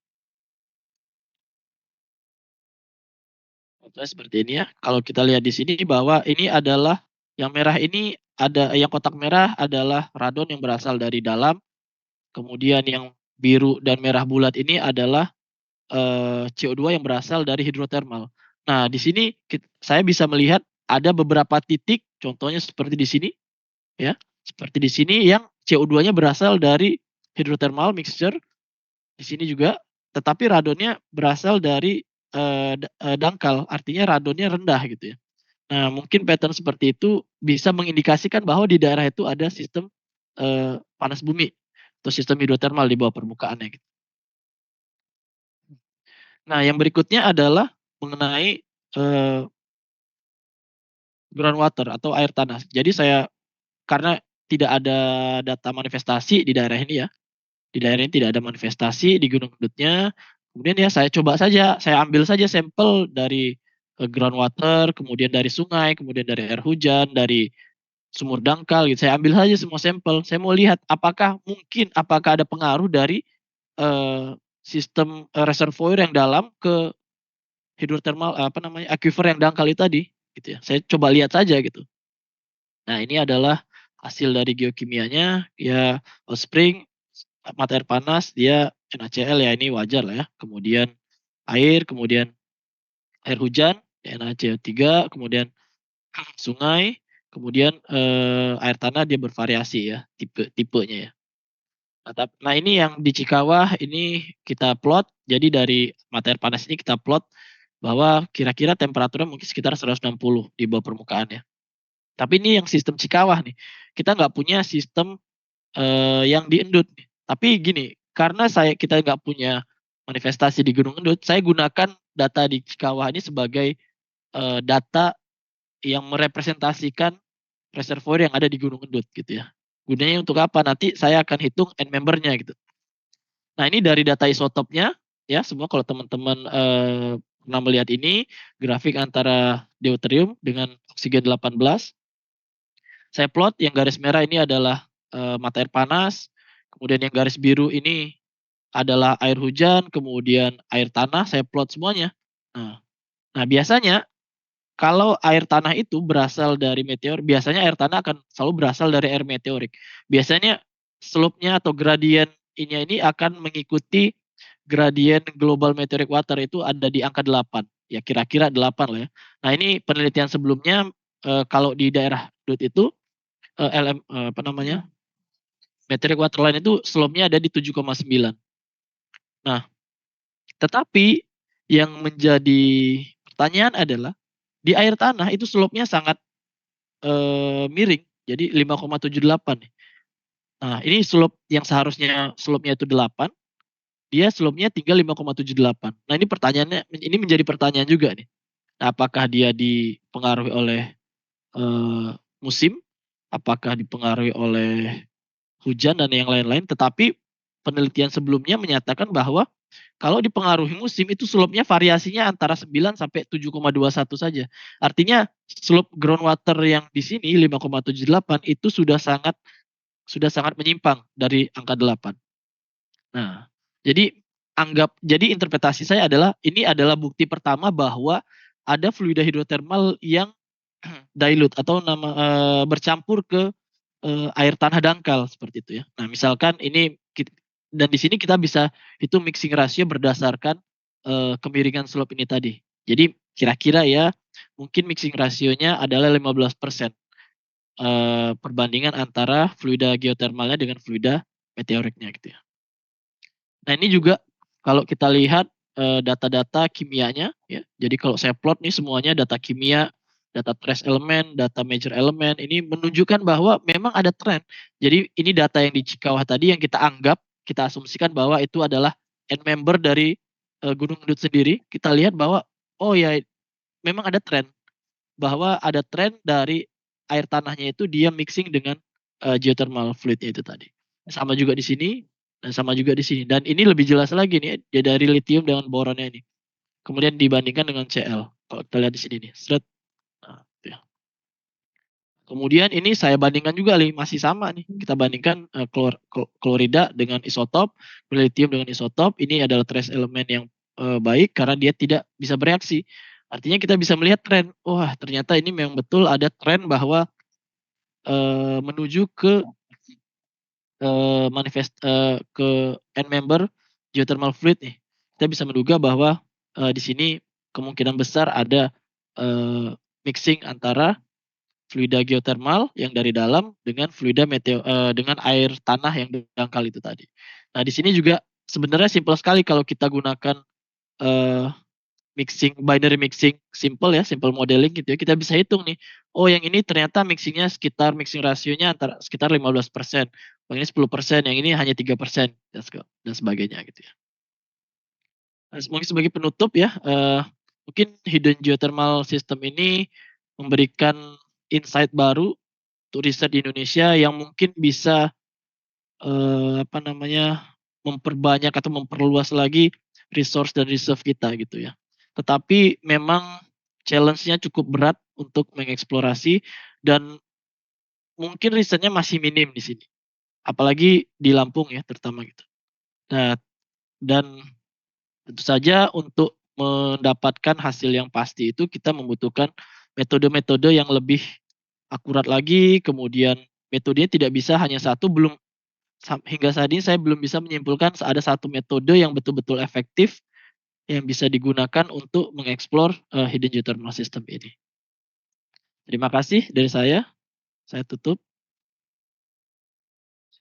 Contohnya seperti ini ya. Kalau kita lihat di sini bahwa ini adalah yang merah ini yang kotak merah adalah radon yang berasal dari dalam. Kemudian yang biru dan merah bulat ini adalah CO2 yang berasal dari hidrotermal. Nah, di sini saya bisa melihat ada beberapa titik, contohnya seperti di sini, ya, seperti di sini yang CO2-nya berasal dari hidrotermal mixture, di sini juga, tetapi radonnya berasal dari dangkal, artinya radonnya rendah gitu ya. Nah, mungkin pattern seperti itu bisa mengindikasikan bahwa di daerah itu ada sistem panas bumi atau sistem hidrotermal di bawah permukaannya gitu. Nah, yang berikutnya adalah mengenai groundwater atau air tanah. Jadi karena tidak ada data manifestasi di daerah ini ya, di daerah ini tidak ada manifestasi di Gunung Kendutnya. Kemudian ya saya coba saja, saya ambil saja sampel dari groundwater, kemudian dari sungai, kemudian dari air hujan, dari sumur dangkal gitu. Saya ambil saja semua sampel. Saya mau lihat apakah ada pengaruh dari sistem reservoir yang dalam ke hidrotermal aquifer yang dangkal itu tadi gitu ya. Saya coba lihat saja gitu. Nah, ini adalah hasil dari geokimianya ya, hot spring, mata air panas dia NaCl ya, ini wajar lah ya. Kemudian air, kemudian air hujan NaCO3, kemudian sungai, kemudian air tanah dia bervariasi ya tipenya ya. Nah, ini yang di Cikawah ini kita plot. Jadi dari mata air panas ini kita plot bahwa kira-kira temperaturnya mungkin sekitar 160 di bawah permukaannya. Tapi ini yang sistem Cikawah nih. Kita nggak punya sistem yang di Endut. Tapi gini, karena kita nggak punya manifestasi di Gunung Endut, saya gunakan data di Cikawah ini sebagai data yang merepresentasikan reservoir yang ada di Gunung Endut gitu ya. Gunanya untuk apa? Nanti saya akan hitung end membernya gitu. Nah, ini dari data isotopnya ya, semua kalau teman-teman pernah melihat ini grafik antara deuterium dengan oksigen 18. Saya plot yang garis merah ini adalah mata air panas, kemudian yang garis biru ini adalah air hujan, kemudian air tanah, saya plot semuanya. Nah, biasanya kalau air tanah itu berasal dari meteor, biasanya air tanah akan selalu berasal dari air meteorik. Biasanya slope-nya atau gradien ini akan mengikuti gradien global meteoric water itu ada di angka 8. Ya kira-kira 8 lah ya. Nah, ini penelitian sebelumnya kalau di daerah Dut itu meteoric water line itu slope-nya ada di 7,9. Nah, tetapi yang menjadi pertanyaan adalah di air tanah itu slope-nya sangat miring, jadi 5,78 nih. Nah, ini slope yang seharusnya slope-nya itu 8, dia slope-nya tinggal 5,78. Nah, ini menjadi pertanyaan juga nih. Nah, apakah dia dipengaruhi oleh musim? Apakah dipengaruhi oleh hujan dan yang lain-lain? Tetapi penelitian sebelumnya menyatakan bahwa Kalau dipengaruhi musim itu slope-nya variasinya antara 9 sampai 7,21 saja. Artinya slope groundwater yang di sini 5,78 itu sudah sangat menyimpang dari angka 8. Nah, jadi interpretasi saya adalah ini adalah bukti pertama bahwa ada fluida hidrotermal yang dilute atau bercampur ke air tanah dangkal seperti itu ya. Nah, misalkan dan di sini kita bisa hitung mixing ratio berdasarkan kemiringan slope ini tadi. Jadi kira-kira ya mungkin mixing rasionya adalah 15% perbandingan antara fluida geotermalnya dengan fluida meteoriknya gitu ya. Nah, ini juga kalau kita lihat data-data kimianya ya. Jadi kalau saya plot nih semuanya data kimia, data trace element, data major element ini menunjukkan bahwa memang ada tren. Jadi ini data yang di Cikawah tadi yang kita asumsikan bahwa itu adalah end member dari Gunung Medut sendiri. Kita lihat bahwa oh ya memang ada tren bahwa ada tren dari air tanahnya itu dia mixing dengan geothermal fluidnya itu tadi. Sama juga di sini dan sama juga di sini. Dan ini lebih jelas lagi nih dia dari lithium dengan boronnya ini. Kemudian dibandingkan dengan Cl. Kalau kita lihat di sini nih. Nah, itu ya. Kemudian ini saya bandingkan juga nih masih sama nih. Kita bandingkan klorida dengan isotop, lithium dengan isotop. Ini adalah trace element yang baik karena dia tidak bisa bereaksi. Artinya kita bisa melihat tren. Wah, ternyata ini memang betul ada tren bahwa menuju ke ke end member geothermal fluid nih. Kita bisa menduga bahwa di sini kemungkinan besar ada mixing antara fluida geothermal yang dari dalam dengan dengan air tanah yang dangkal itu tadi. Nah, di sini juga sebenarnya simpel sekali kalau kita gunakan binary mixing simple ya, simple modeling gitu ya. Kita bisa hitung nih. Oh, yang ini ternyata mixing rasionya sekitar 15%. Yang ini 10%, yang ini hanya 3% dan sebagainya gitu ya. Nah, mungkin sebagai penutup ya, mungkin hidden geothermal system ini memberikan insight baru untuk riset di Indonesia yang mungkin bisa memperbanyak atau memperluas lagi resource dan reserve kita gitu ya. Tetapi memang challenge-nya cukup berat untuk mengeksplorasi dan mungkin risetnya masih minim di sini. Apalagi di Lampung ya terutama gitu. Nah, dan tentu saja untuk mendapatkan hasil yang pasti itu kita membutuhkan metode-metode yang lebih akurat lagi, kemudian metodenya tidak bisa hanya satu, hingga saat ini saya belum bisa menyimpulkan ada satu metode yang betul-betul efektif yang bisa digunakan untuk mengeksplor hidden geothermal system ini. Terima kasih dari saya tutup.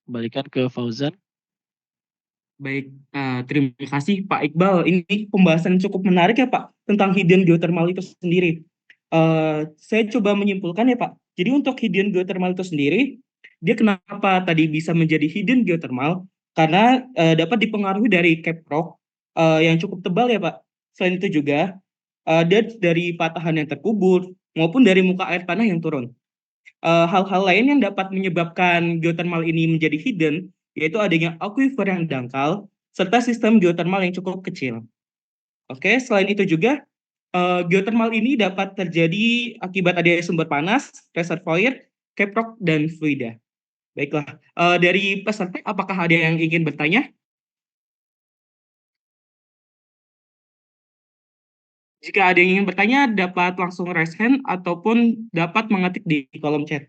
Kembalikan ke Fauzan. Baik, terima kasih Pak Iqbal. Ini pembahasan cukup menarik ya Pak tentang hidden geothermal itu sendiri. Saya coba menyimpulkan ya Pak. Jadi untuk hidden geothermal itu sendiri, dia kenapa tadi bisa menjadi hidden geothermal? Karena dapat dipengaruhi dari cap rock yang cukup tebal ya Pak. Selain itu juga dari patahan yang terkubur maupun dari muka air tanah yang turun. Hal-hal lain yang dapat menyebabkan geothermal ini menjadi hidden yaitu adanya aquifer yang dangkal serta sistem geothermal yang cukup kecil. Oke, selain itu juga geothermal ini dapat terjadi akibat adanya sumber panas, reservoir, cap rock, dan fluida. Baiklah, dari peserta apakah ada yang ingin bertanya? Jika ada yang ingin bertanya, dapat langsung raise hand ataupun dapat mengetik di kolom chat.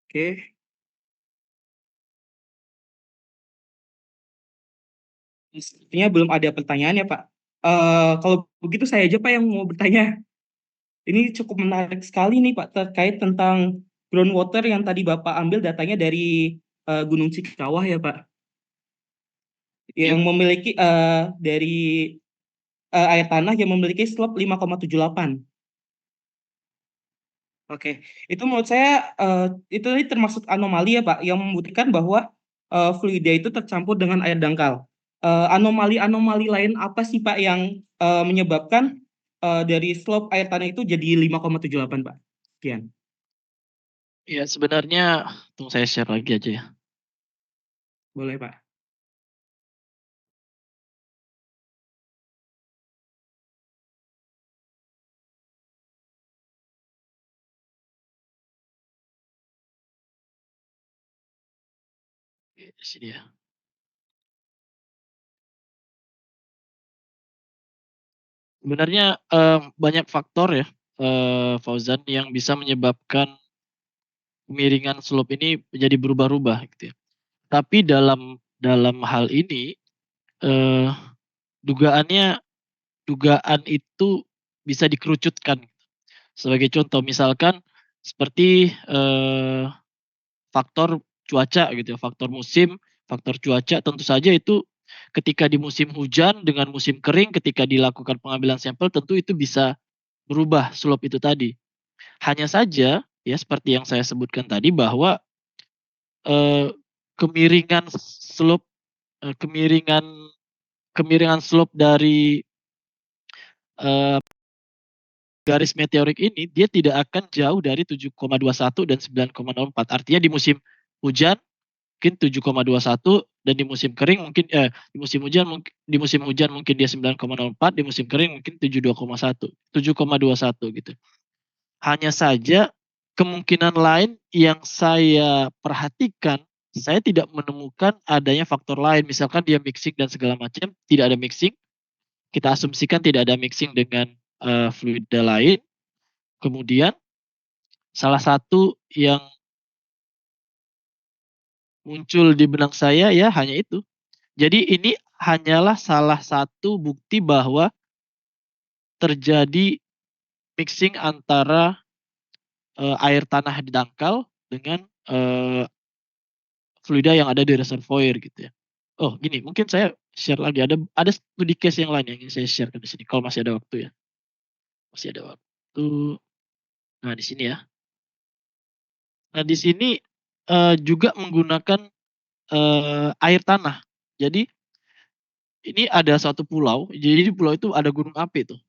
Oke. Sepertinya belum ada pertanyaan ya Pak. Kalau begitu saya aja Pak yang mau bertanya. Ini cukup menarik sekali nih Pak terkait tentang groundwater yang tadi Bapak ambil datanya dari Gunung Cikawah ya Pak. Yang memiliki dari air tanah yang memiliki slope 5,78. Oke, itu menurut saya itu termasuk anomali ya Pak yang membuktikan bahwa fluida itu tercampur dengan air dangkal. Anomali-anomali lain apa sih Pak yang menyebabkan dari slope air tanah itu jadi 5,78 Pak? Sekian. Ya sebenarnya tunggu saya share lagi aja ya. Boleh Pak. Oke, di sini ya. Sebenarnya banyak faktor ya, Fauzan, yang bisa menyebabkan kemiringan slope ini menjadi berubah-ubah gitu ya. Tapi dalam dalam hal ini, eee, dugaannya dugaan itu bisa dikerucutkan. Sebagai contoh misalkan seperti, faktor cuaca gitu ya, faktor musim, faktor cuaca tentu saja itu ketika di musim hujan dengan musim kering ketika dilakukan pengambilan sampel tentu itu bisa berubah slope itu tadi. Hanya saja ya seperti yang saya sebutkan tadi bahwa, eee, kemiringan slope, kemiringan kemiringan slope dari, eee, garis meteorik ini dia tidak akan jauh dari 7,21 dan 9,04. Artinya di musim hujan mungkin 7,21 dan di musim kering mungkin di musim hujan mungkin dia 9,04, di musim kering mungkin 7,21 gitu. Hanya saja kemungkinan lain yang saya perhatikan, saya tidak menemukan adanya faktor lain, misalkan dia mixing dan segala macam, tidak ada mixing, kita asumsikan tidak ada mixing dengan, fluida lain. Kemudian salah satu yang muncul di benak saya ya hanya itu. Jadi ini hanyalah salah satu bukti bahwa terjadi mixing antara, air tanah di dangkal dengan, fluida yang ada di reservoir gitu ya. Oh gini, mungkin saya share lagi, ada studi case yang lain yang ingin saya share-kan di sini kalau masih ada waktu ya. Masih ada waktu. Nah di sini ya. Nah di sini, juga menggunakan, air tanah. Jadi ini ada suatu pulau, jadi di pulau itu ada gunung api tuh.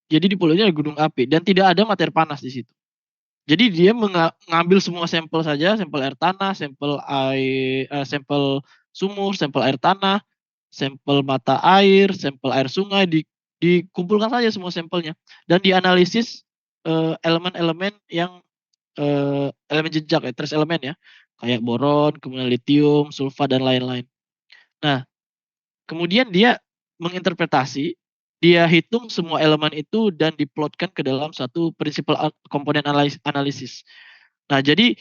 Jadi di pulau ini ada gunung api dan tidak ada materi panas di situ. Jadi dia mengambil semua sampel saja, sampel air tanah, sampel sumur, sampel air tanah, sampel mata air, sampel air sungai, dikumpulkan saja semua sampelnya dan dianalisis, elemen-elemen yang, elemen jejak ya, trace elemen ya, kayak boron, kemudian litium, sulfat dan lain-lain. Nah, kemudian dia menginterpretasi, dia hitung semua elemen itu dan diplotkan ke dalam satu prinsipal komponen analisis. Nah, jadi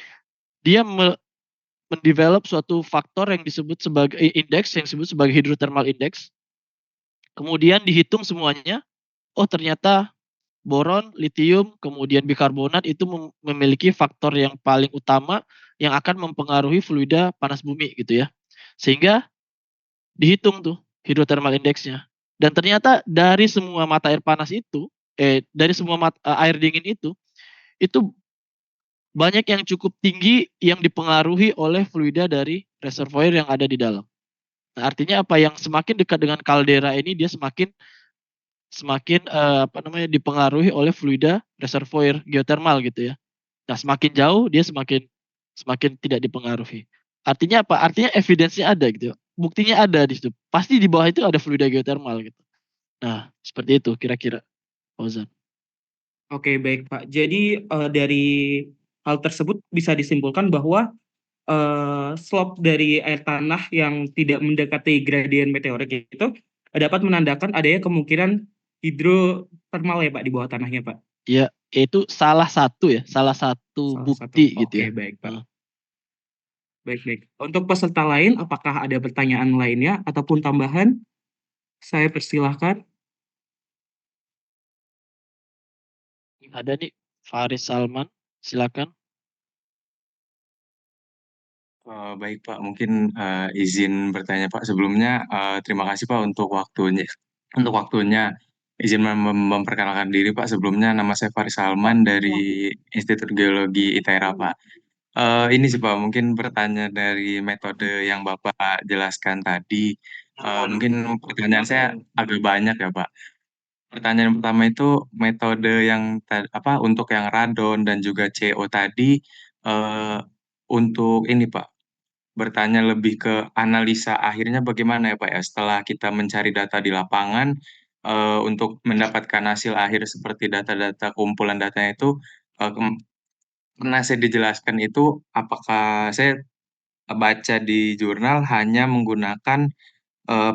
dia mendevelop suatu faktor yang disebut sebagai indeks yang disebut sebagai hydrothermal index. Kemudian dihitung semuanya, oh ternyata boron, litium, kemudian bikarbonat itu memiliki faktor yang paling utama yang akan mempengaruhi fluida panas bumi gitu ya. Sehingga dihitung tuh hydrothermal index-nya. Dan ternyata dari semua mata air panas itu, dari semua air dingin itu banyak yang cukup tinggi yang dipengaruhi oleh fluida dari reservoir yang ada di dalam. Nah, artinya apa, yang semakin dekat dengan kaldera ini dia semakin semakin, dipengaruhi oleh fluida reservoir geothermal gitu ya. Nah, semakin jauh dia semakin semakin tidak dipengaruhi. Artinya apa? Artinya evidence-nya ada gitu, buktinya ada di situ. Pasti di bawah itu ada fluida geothermal gitu. Nah, seperti itu kira-kira, Fauzan. Oke, baik Pak. Jadi dari hal tersebut bisa disimpulkan bahwa slope dari air tanah yang tidak mendekati gradien meteorik itu dapat menandakan adanya kemungkinan hidrotermal ya Pak di bawah tanahnya Pak. Ya, itu salah satu Salah satu. bukti gitu Oke, ya. baik Pak. Baik, baik. Untuk peserta lain, apakah ada pertanyaan lainnya ataupun tambahan? Saya persilahkan. Ada nih, Faris Salman, silakan. Baik Pak, mungkin, izin bertanya Pak. Sebelumnya, terima kasih Pak untuk waktunya. Izin memperkenalkan diri Pak, sebelumnya nama saya Faris Salman dari Institut Geologi ITERA Pak. Ini sih Pak, mungkin bertanya dari metode yang Bapak jelaskan tadi, mungkin pertanyaan saya agak banyak ya Pak. Pertanyaan pertama itu metode yang untuk yang radon dan juga CO tadi, eee, untuk ini Pak, bertanya lebih ke analisa akhirnya bagaimana ya, Pak, ya, setelah kita mencari data di lapangan, untuk mendapatkan hasil akhir seperti data-data kumpulan datanya itu, pernah saya dijelaskan itu apakah saya baca di jurnal hanya menggunakan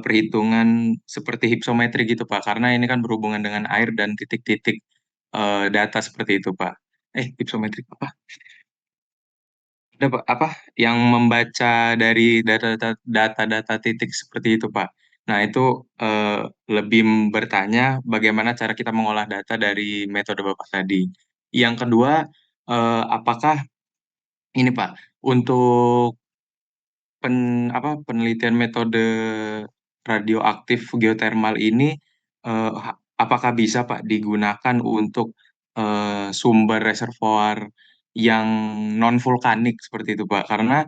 perhitungan seperti hipsometri gitu Pak, karena ini kan berhubungan dengan air dan titik-titik data seperti itu Pak. Hipsometri apa? Ada Pak, apa yang membaca dari data-data titik seperti itu Pak. Nah itu lebih bertanya bagaimana cara kita mengolah data dari metode Bapak tadi. Yang kedua, apakah ini Pak, untuk penelitian metode radioaktif geotermal ini, apakah bisa Pak digunakan untuk, sumber reservoir yang non vulkanik seperti itu Pak? Karena,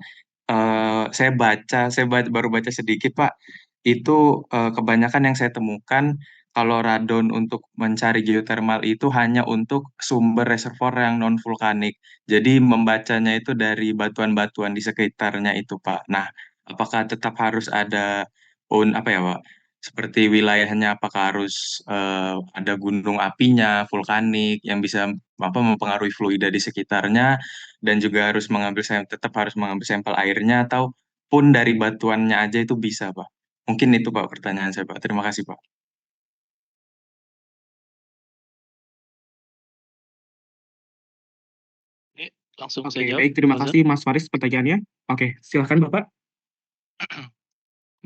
baru baca sedikit Pak, itu, kebanyakan yang saya temukan kalau radon untuk mencari geotermal itu hanya untuk sumber reservoir yang non vulkanik. Jadi membacanya itu dari batuan-batuan di sekitarnya itu, Pak. Nah, apakah tetap harus ada apa ya, Pak, seperti wilayahnya apakah harus, ada gunung apinya, vulkanik yang bisa, mempengaruhi fluida di sekitarnya dan juga tetap harus mengambil sampel airnya ataupun dari batuannya aja itu bisa, Pak? Mungkin itu, Pak, pertanyaan saya, Pak. Terima kasih, Pak. Oke, langsung Oke, saya jawab, baik. Terima Fauzan. kasih Mas Faris pertanyaannya. Oke, silakan Bapak.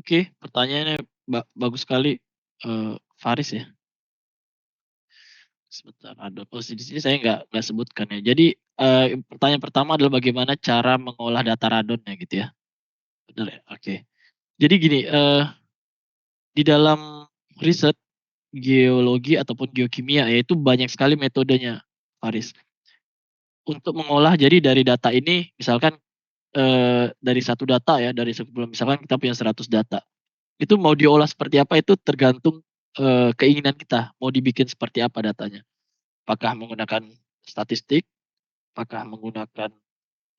Oke, pertanyaannya bagus sekali, Faris ya. Sebentar, ada di sini saya nggak sebutkan ya. Jadi, pertanyaan pertama adalah bagaimana cara mengolah data radonnya gitu ya? Benar ya? Oke. Jadi gini, di dalam riset geologi ataupun geokimia ya, itu banyak sekali metodenya, Faris. Untuk mengolah jadi dari data ini misalkan, dari satu data ya, dari sekumpulan misalkan kita punya 100 data. Itu mau diolah seperti apa itu tergantung, keinginan kita, mau dibikin seperti apa datanya. Apakah menggunakan statistik, apakah menggunakan,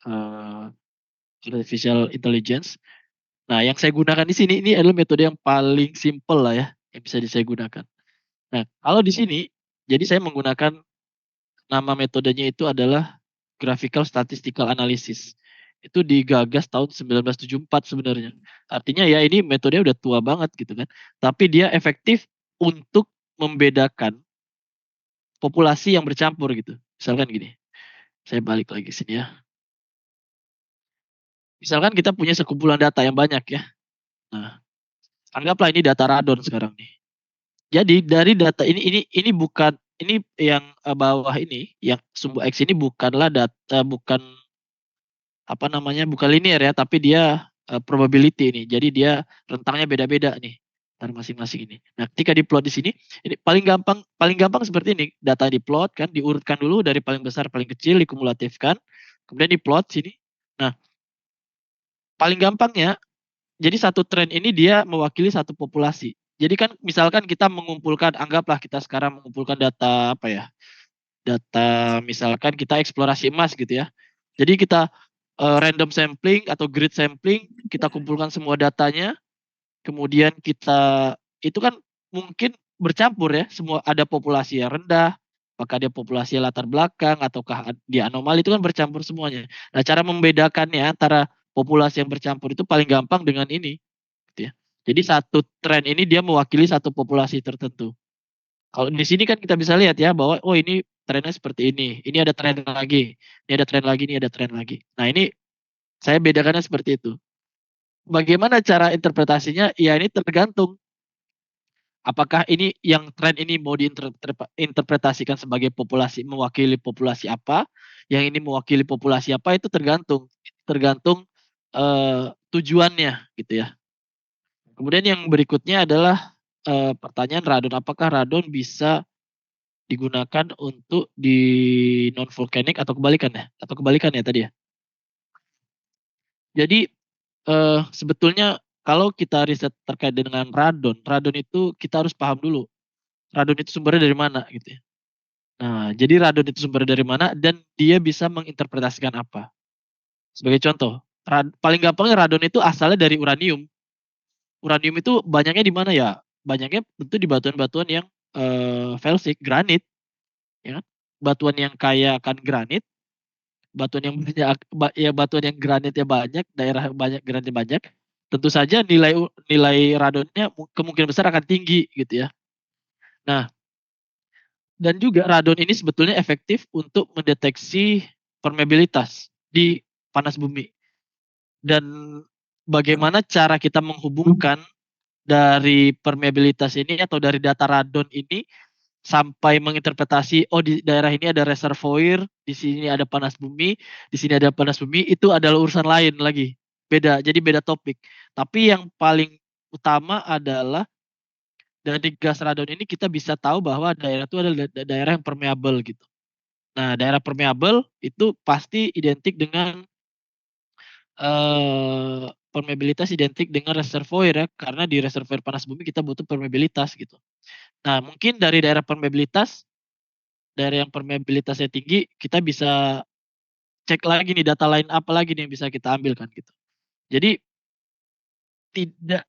eee, artificial intelligence. Nah, yang saya gunakan di sini ini adalah metode yang paling simpel lah ya, yang bisa saya gunakan. Nah, kalau di sini, jadi saya menggunakan nama metodenya itu adalah graphical statistical analysis. Itu digagas tahun 1974 sebenarnya. Artinya ya ini metodenya udah tua banget gitu kan. Tapi dia efektif untuk membedakan populasi yang bercampur gitu. Misalkan gini, saya balik lagi sini ya. Misalkan kita punya sekumpulan data yang banyak ya. Nah, anggaplah ini data radon sekarang nih. Jadi dari data ini bukan ini yang bawah ini, yang sumbu X ini bukanlah data, bukan apa namanya, bukan linear ya, tapi dia probability ini. Jadi dia rentangnya beda-beda nih antara masing-masing ini. Nah, ketika diplot di sini, ini paling gampang seperti ini. Data diplot kan, diurutkan dulu dari paling besar paling kecil, dikumulatifkan, kemudian diplot sini. Nah, paling gampangnya, jadi satu tren ini dia mewakili satu populasi. Jadi kan misalkan kita mengumpulkan, anggaplah kita sekarang mengumpulkan data apa ya? Data misalkan kita eksplorasi emas gitu ya. Jadi kita random sampling atau grid sampling, kita kumpulkan semua datanya, kemudian kita itu kan mungkin bercampur ya, semua ada populasi yang rendah, apakah dia populasi latar belakang ataukah dia anomali, itu kan bercampur semuanya. Nah, cara membedakannya antara populasi yang bercampur itu paling gampang dengan ini gitu ya. Jadi satu tren ini dia mewakili satu populasi tertentu. Kalau di sini kan kita bisa lihat ya bahwa oh ini trennya seperti ini ada tren lagi, ini ada tren lagi, ini ada tren lagi. Nah, ini saya bedakannya seperti itu. Bagaimana cara interpretasinya? Ya ini tergantung. Apakah ini yang tren ini mau diinterpretasikan sebagai populasi, mewakili populasi apa? Yang ini mewakili populasi apa itu tergantung. Tergantung tujuannya gitu ya. Kemudian yang berikutnya adalah pertanyaan radon. Apakah radon bisa digunakan untuk di non vulkanik atau kebalikannya? Atau kebalikannya tadi ya? Jadi sebetulnya kalau kita riset terkait dengan radon, radon itu kita harus paham dulu, radon itu sumbernya dari mana gitu ya. Nah, jadi radon itu sumbernya dari mana dan dia bisa menginterpretasikan apa. Sebagai contoh, paling gampangnya radon itu asalnya dari uranium. Uranium itu banyaknya di mana ya? Banyaknya tentu di batuan-batuan yang felsic, granit, ya kan. Batuan yang kaya akan granit, batuan yang banyak, ya batuan yang granitnya banyak, daerah banyak granitnya banyak, tentu saja nilai radonnya kemungkinan besar akan tinggi gitu ya. Nah, dan juga radon ini sebetulnya efektif untuk mendeteksi permeabilitas di panas bumi. Dan bagaimana cara kita menghubungkan dari permeabilitas ini atau dari data radon ini sampai menginterpretasi, oh di daerah ini ada reservoir, di sini ada panas bumi, di sini ada panas bumi, itu adalah urusan lain lagi. Beda, jadi beda topik. Tapi yang paling utama adalah dari gas radon ini kita bisa tahu bahwa daerah itu adalah daerah yang permeable gitu. Nah, daerah permeable itu pasti identik dengan permeabilitas identik dengan reservoir ya, karena di reservoir panas bumi kita butuh permeabilitas gitu. Nah, mungkin dari daerah yang permeabilitasnya tinggi, kita bisa cek lagi nih data lain apa lagi nih yang bisa kita ambil kan gitu. Jadi tidak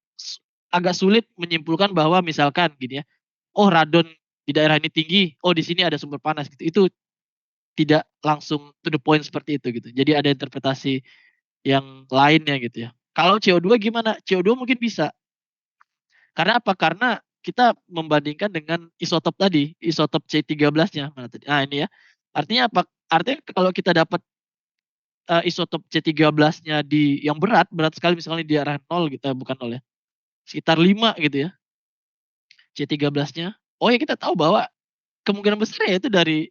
agak sulit menyimpulkan bahwa misalkan gini ya, oh radon di daerah ini tinggi, oh di sini ada sumber panas gitu. Itu tidak langsung to the point seperti itu gitu. Jadi ada interpretasi yang lainnya gitu ya. Kalau CO2 gimana? CO2 mungkin bisa. Karena apa? Karena kita membandingkan dengan isotop tadi, isotop C13-nya mana tadi? Ah ini ya. Artinya apa? Artinya kalau kita dapat isotop C13-nya di yang berat sekali misalnya di arah 0 gitu, bukan 0 ya. Sekitar 5 gitu ya. C13-nya. Oh ya kita tahu bahwa kemungkinan besar ya itu dari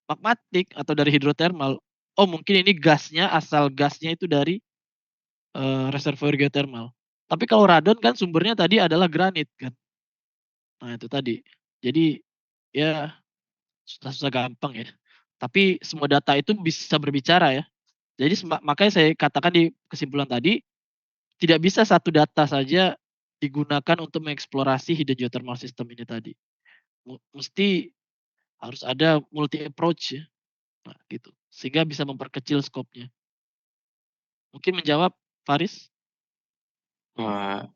magmatik atau dari hidrotermal. Oh mungkin ini gasnya, asal gasnya itu dari reservoir geothermal. Tapi kalau radon kan sumbernya tadi adalah granit kan. Nah itu tadi. Jadi ya susah-susah gampang ya. Tapi semua data itu bisa berbicara ya. Jadi makanya saya katakan di kesimpulan tadi, tidak bisa satu data saja digunakan untuk mengeksplorasi hidden geothermal system ini tadi. Mesti harus ada multi approach ya. Nah, gitu. Sehingga bisa memperkecil skopnya. Mungkin menjawab Faris? Wah,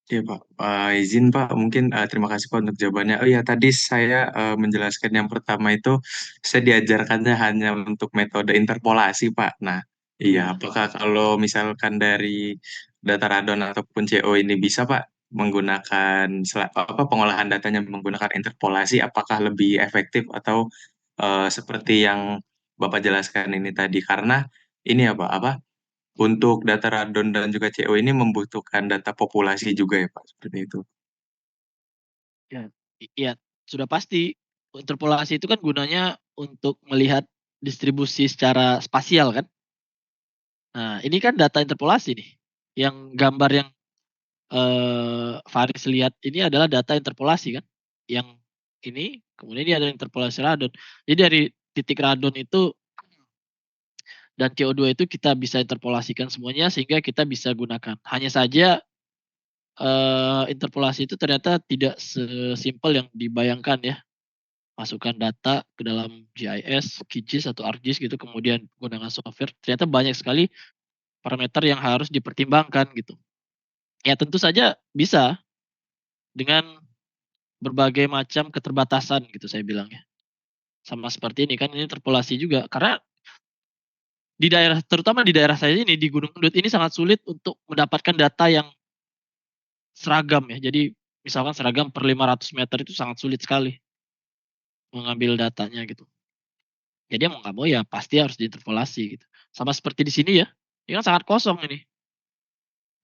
iya Pak, izin Pak, mungkin terima kasih Pak untuk jawabannya. Oh iya, tadi saya menjelaskan yang pertama itu saya diajarkannya hanya untuk metode interpolasi Pak. Nah, iya, apakah kalau misalkan dari data radon ataupun CO ini bisa Pak menggunakan pengolahan datanya menggunakan interpolasi, apakah lebih efektif atau seperti yang Bapak jelaskan ini tadi? Karena ini ya Pak, apa? Untuk data radon dan juga CO ini membutuhkan data populasi juga ya Pak, seperti itu. Ya, iya, sudah pasti. Interpolasi itu kan gunanya untuk melihat distribusi secara spasial kan. Nah, ini kan data interpolasi nih. Yang gambar yang Faris lihat ini adalah data interpolasi kan. Yang ini, kemudian ini ada interpolasi radon. Jadi dari titik radon itu dan CO2 itu kita bisa interpolasikan semuanya sehingga kita bisa gunakan. Hanya saja interpolasi itu ternyata tidak sesimpel yang dibayangkan ya. Masukkan data ke dalam GIS, QGIS atau ArcGIS gitu, kemudian gunakan software. Ternyata banyak sekali parameter yang harus dipertimbangkan gitu. Ya tentu saja bisa dengan berbagai macam keterbatasan gitu saya bilang ya. Sama seperti ini kan ini interpolasi juga karena di daerah terutama di daerah saya ini di Gunung Kendut ini sangat sulit untuk mendapatkan data yang seragam ya. Jadi misalkan seragam per 500 meter itu sangat sulit sekali mengambil datanya gitu. Jadi mau nggak mau ya pasti harus diinterpolasi gitu. Sama seperti di sini ya, ini kan sangat kosong ini.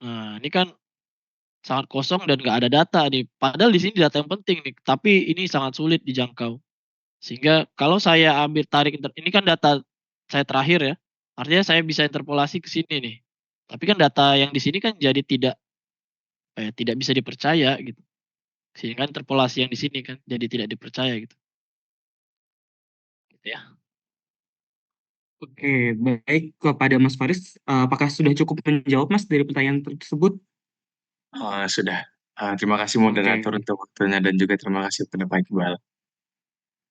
Nah ini kan sangat kosong dan nggak ada data nih. Padahal di sini data yang penting nih, tapi ini sangat sulit dijangkau. Sehingga kalau saya ambil ini kan data saya terakhir ya, artinya saya bisa interpolasi ke sini nih. Tapi kan data yang di sini kan jadi tidak bisa dipercaya gitu. Sehingga interpolasi yang di sini kan jadi tidak dipercaya gitu. Gitu ya. Oke, baik kepada Mas Faris, apakah sudah cukup menjawab Mas dari pertanyaan tersebut? Sudah. Terima kasih moderator Oke. untuk waktunya dan juga terima kasih kepada Pak Iqbal.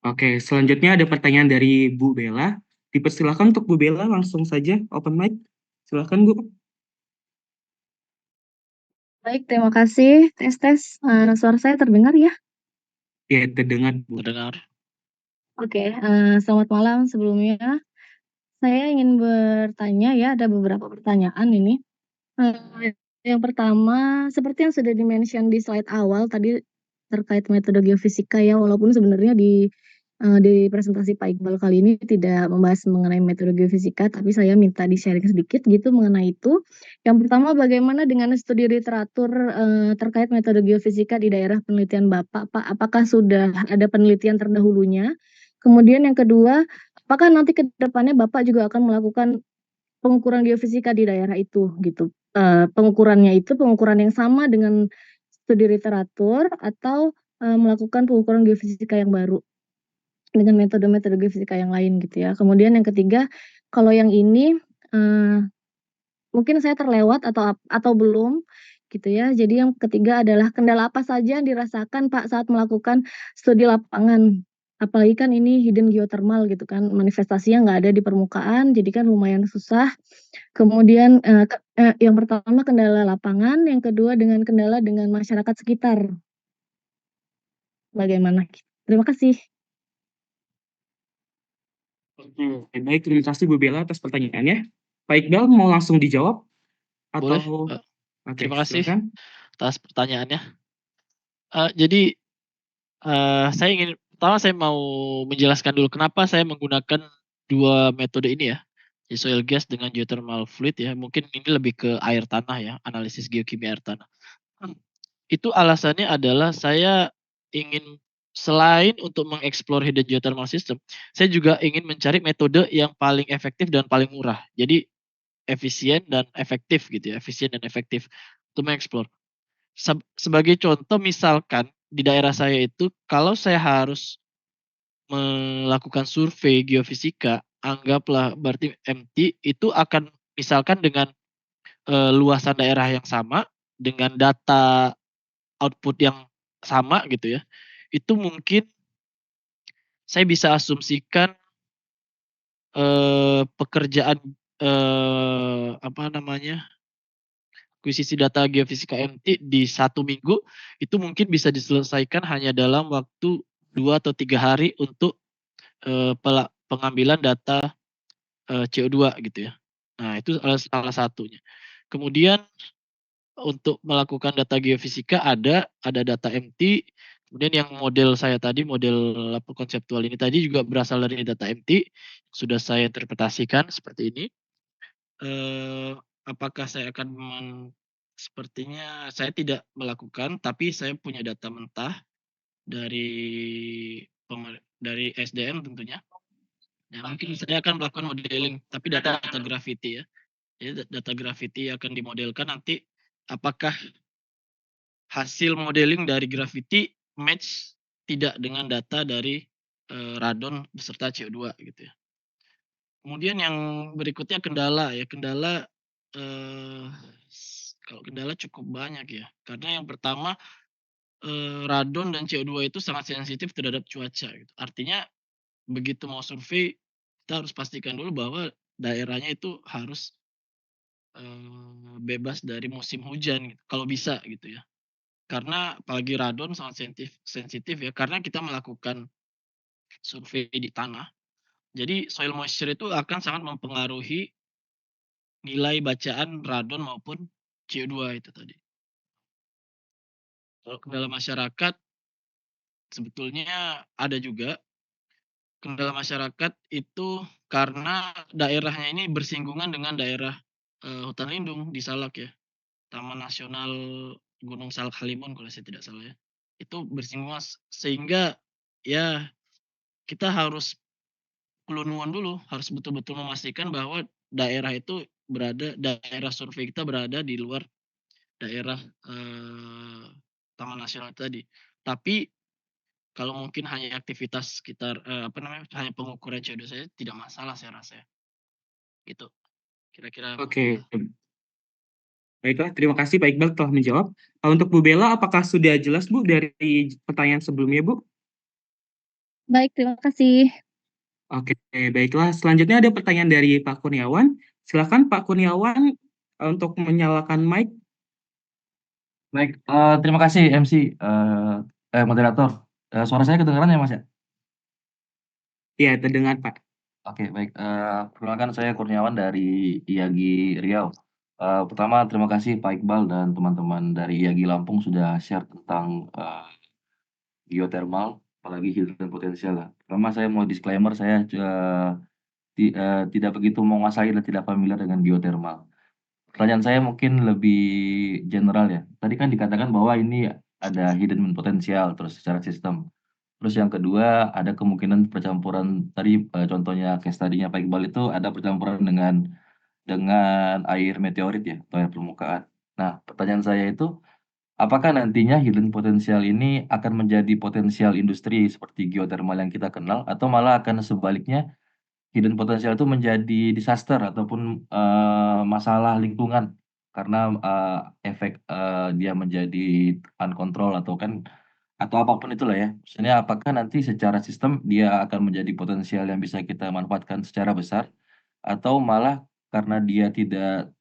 Oke, selanjutnya ada pertanyaan dari Bu Bella. Dipersilakan untuk Bu Bella langsung saja open mic. Silakan Bu. Baik, terima kasih. Tes. Suara saya terdengar ya? Ya, terdengar Bu. Terdengar. Oke, selamat malam sebelumnya. Saya ingin bertanya ya, ada beberapa pertanyaan ini. Yang pertama, seperti yang sudah di-mention di slide awal tadi terkait metode geofisika ya, walaupun sebenarnya di presentasi Pak Iqbal kali ini tidak membahas mengenai metode geofisika, tapi saya minta di-sharing sedikit gitu mengenai itu. Yang pertama, bagaimana dengan studi literatur terkait metode geofisika di daerah penelitian Bapak, Pak? Apakah sudah ada penelitian terdahulunya? Kemudian yang kedua, apakah nanti ke depannya Bapak juga akan melakukan pengukuran geofisika di daerah itu gitu? Pengukurannya itu pengukuran yang sama dengan studi literatur atau melakukan pengukuran geofisika yang baru dengan metode-metode geofisika yang lain gitu ya. Kemudian yang ketiga, kalau yang ini mungkin saya terlewat atau belum gitu ya. Jadi yang ketiga adalah kendala apa saja yang dirasakan Pak saat melakukan studi lapangan? Apalagi kan ini hidden geothermal gitu kan, manifestasinya nggak ada di permukaan, jadi kan lumayan susah. Kemudian, yang pertama kendala lapangan, yang kedua kendala dengan masyarakat sekitar. Bagaimana? Terima kasih. Oke, baik, terima kasih Bu Bella atas pertanyaannya. Pak Iqbal mau langsung dijawab Boleh. atau oke, Terima kasih silakan. atas pertanyaannya. Jadi saya mau menjelaskan dulu kenapa saya menggunakan dua metode ini ya, di soil gas dengan geothermal fluid ya. Mungkin ini lebih ke air tanah ya, analisis geokimia air tanah. Itu alasannya adalah saya ingin selain untuk mengeksplor hidden geothermal system, saya juga ingin mencari metode yang paling efektif dan paling murah. Jadi efisien dan efektif gitu ya, efisien dan efektif untuk mengeksplor. Sebagai contoh misalkan di daerah saya itu kalau saya harus melakukan survei geofisika, anggaplah berarti MT itu akan misalkan dengan luasan daerah yang sama, dengan data output yang sama gitu ya, itu mungkin saya bisa asumsikan pekerjaan apa namanya, akuisisi data geofisika MT di 1 minggu itu mungkin bisa diselesaikan hanya dalam waktu 2 atau 3 hari untuk pengambilan data CO2 gitu ya. Nah, itu salah satunya. Kemudian untuk melakukan data geofisika ada data MT, kemudian yang model saya tadi, model konseptual ini tadi juga berasal dari data MT, sudah saya interpretasikan seperti ini. Apakah saya akan sepertinya saya tidak melakukan, tapi saya punya data mentah dari SDM tentunya. Ya, mungkin saya akan melakukan modeling, tapi data gravity ya. Jadi data gravity akan dimodelkan nanti apakah hasil modeling dari gravity match tidak dengan data dari radon beserta CO2 gitu ya. Kemudian yang berikutnya kendala ya, kendala kalau kendala cukup banyak ya. Karena yang pertama radon dan CO2 itu sangat sensitif terhadap cuaca gitu. Artinya begitu mau survei kita harus pastikan dulu bahwa daerahnya itu harus bebas dari musim hujan gitu, kalau bisa gitu ya. Karena apalagi radon sangat sensitif ya, karena kita melakukan survei di tanah. Jadi soil moisture itu akan sangat mempengaruhi nilai bacaan radon maupun CO2 itu tadi. Kalau kendala masyarakat sebetulnya ada juga. Kendala masyarakat itu karena daerahnya ini bersinggungan dengan daerah hutan lindung di Salak ya. Taman Nasional Gunung Salak Halimun kalau saya tidak salah ya. Itu bersinggungan sehingga ya kita harus nuwun dulu, harus betul-betul memastikan bahwa daerah survei kita berada di luar daerah Taman Nasional tadi. Tapi kalau mungkin hanya aktivitas sekitar hanya pengukuran CO2 saja tidak masalah saya rasa ya. Gitu. Kira-kira Oke. Baiklah, terima kasih Pak Iqbal telah menjawab. Untuk Bu Bella, apakah sudah jelas Bu dari pertanyaan sebelumnya Bu? Baik, terima kasih. Oke, baiklah. Selanjutnya ada pertanyaan dari Pak Kurniawan. Silakan Pak Kurniawan untuk menyalakan mic. Baik, terima kasih MC, moderator. Suara saya kedengaran ya Mas ya? Ya, terdengar Pak. Oke, baik. Perkenalkan saya Kurniawan dari IAGI Riau. Pertama terima kasih Pak Iqbal dan teman-teman dari IAGI Lampung sudah share tentang geothermal, apalagi hidrogen potensial lah. Pertama saya mau disclaimer saya tidak begitu menguasai dan tidak familiar dengan geothermal. Pertanyaan saya mungkin lebih general ya. Tadi kan dikatakan bahwa ini ada hidden potensial terus secara sistem. Terus yang kedua ada kemungkinan percampuran tadi, contohnya case study-nya Pak Iqbal itu ada percampuran dengan air meteorit ya, atau air permukaan. Nah, pertanyaan saya itu, apakah nantinya hidden potensial ini akan menjadi potensial industri seperti geothermal yang kita kenal, atau malah akan sebaliknya hidden potensial itu menjadi disaster ataupun, masalah lingkungan karena, efek, dia menjadi uncontrol atau apapun itulah ya. Maksudnya apakah nanti secara sistem dia akan menjadi potensial yang bisa kita manfaatkan secara besar, atau malah karena dia tidak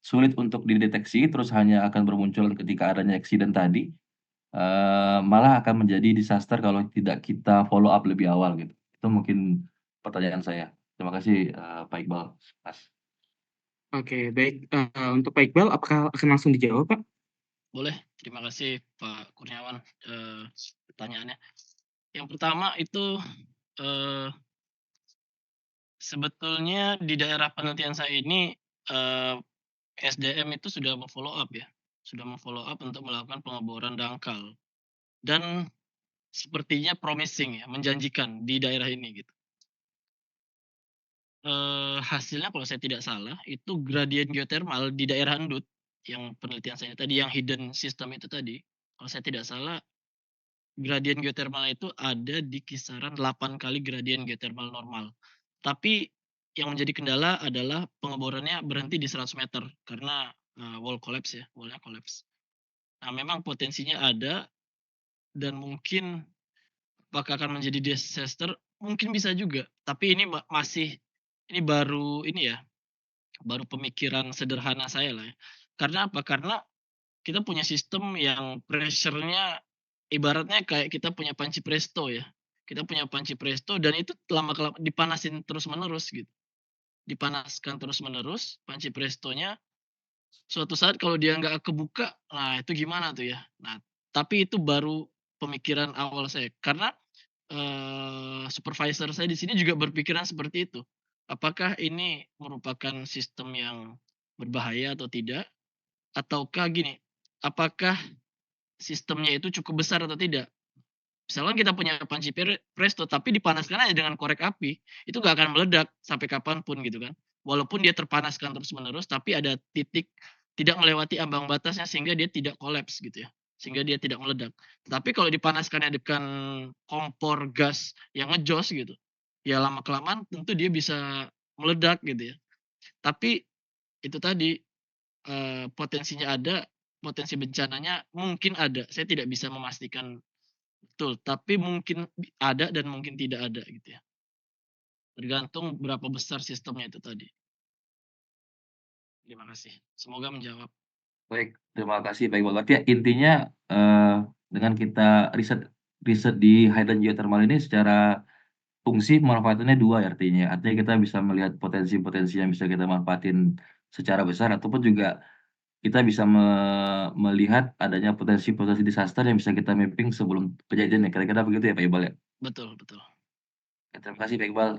sulit untuk dideteksi, terus hanya akan bermunculan ketika adanya accident tadi, malah akan menjadi disaster kalau tidak kita follow up lebih awal gitu. Itu mungkin pertanyaan saya. Terima kasih, Pak Iqbal, Mas. Oke, baik. Untuk Pak Iqbal, apakah akan langsung dijawab, Pak? Boleh, terima kasih Pak Kurniawan, pertanyaannya. Yang pertama itu, eee, sebetulnya di daerah penelitian saya ini, SDM itu sudah mem-follow up ya, sudah mem-follow up untuk melakukan pengeboran dangkal dan sepertinya promising ya, menjanjikan di daerah ini gitu. Hasilnya kalau saya tidak salah itu gradien geotermal di daerah Endut, yang penelitian saya tadi yang hidden system itu tadi, kalau saya tidak salah gradien geotermal itu ada di kisaran 8 kali gradien geotermal normal. Tapi yang menjadi kendala adalah pengeborannya berhenti di 100 meter karena, wall collapse ya, wall-nya collapse. Nah memang potensinya ada dan mungkin apakah akan menjadi disaster? Mungkin bisa juga, tapi ini masih ini baru ini ya, baru pemikiran sederhana saya lah ya. Karena apa? Karena kita punya sistem yang pressure-nya ibaratnya kayak kita punya panci presto ya. Kita punya panci presto dan itu lama-kelamaan dipanasin terus-menerus gitu. Dipanaskan terus-menerus panci prestonya, suatu saat kalau dia nggak kebuka, nah itu gimana tuh ya. Nah, tapi itu baru pemikiran awal saya. Karena, supervisor saya di sini juga berpikiran seperti itu. Apakah ini merupakan sistem yang berbahaya atau tidak? Ataukah gini, apakah sistemnya itu cukup besar atau tidak? Misalkan kita punya panci presto tapi dipanaskan aja dengan korek api, itu nggak akan meledak sampai kapanpun gitu kan. Walaupun dia terpanaskan terus-menerus, tapi ada titik tidak melewati ambang batasnya sehingga dia tidak kolaps gitu ya, sehingga dia tidak meledak. Tapi kalau dipanaskannya dengan kompor gas yang ngejos gitu, ya lama-kelamaan tentu dia bisa meledak gitu ya. Tapi itu tadi, potensinya ada, potensi bencananya mungkin ada, saya tidak bisa memastikan betul, tapi mungkin ada dan mungkin tidak ada gitu ya. Tergantung berapa besar sistemnya itu tadi. Terima kasih. Semoga menjawab. Baik, terima kasih Pak Iqbal. Berarti intinya, dengan kita riset riset di hidden geothermal ini secara fungsi pemanfaatannya 2 ya artinya. Artinya kita bisa melihat potensi-potensi yang bisa kita manfaatin secara besar ataupun juga kita bisa melihat adanya potensi-potensi disaster yang bisa kita mapping sebelum kejadian ya, kira-kira begitu ya Pak Iqbal ya? Betul betul. Ya, terima kasih Pak Iqbal.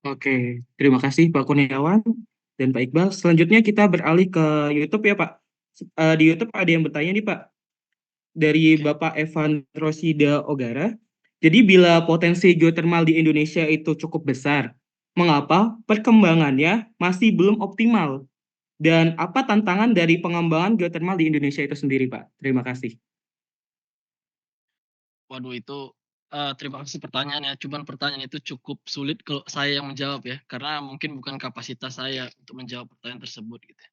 Oke, terima kasih Pak Kurniawan dan Pak Iqbal. Selanjutnya kita beralih ke YouTube ya Pak. Di YouTube ada yang bertanya nih Pak, dari Oke. Bapak Evan Rosida Ogara. Jadi bila potensi geothermal di Indonesia itu cukup besar, mengapa perkembangannya masih belum optimal? Dan apa tantangan dari pengembangan geothermal di Indonesia itu sendiri Pak? Terima kasih. Waduh itu, terima kasih pertanyaannya. Cuman pertanyaan itu cukup sulit kalau saya yang menjawab ya, karena mungkin bukan kapasitas saya untuk menjawab pertanyaan tersebut gitu ya.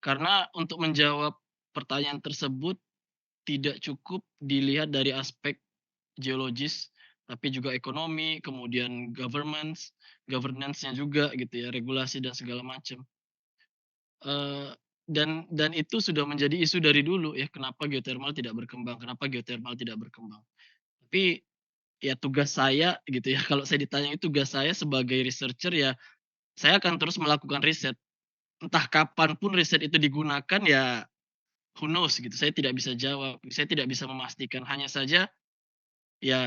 Karena untuk menjawab pertanyaan tersebut tidak cukup dilihat dari aspek geologis, tapi juga ekonomi, kemudian governance-nya juga gitu ya, regulasi dan segala macam. Dan itu sudah menjadi isu dari dulu ya, kenapa geothermal tidak berkembang. Tapi ya tugas saya gitu ya, kalau saya ditanya tugas saya sebagai researcher ya, saya akan terus melakukan riset. Entah kapan pun riset itu digunakan ya who knows gitu, saya tidak bisa jawab, saya tidak bisa memastikan. Hanya saja ya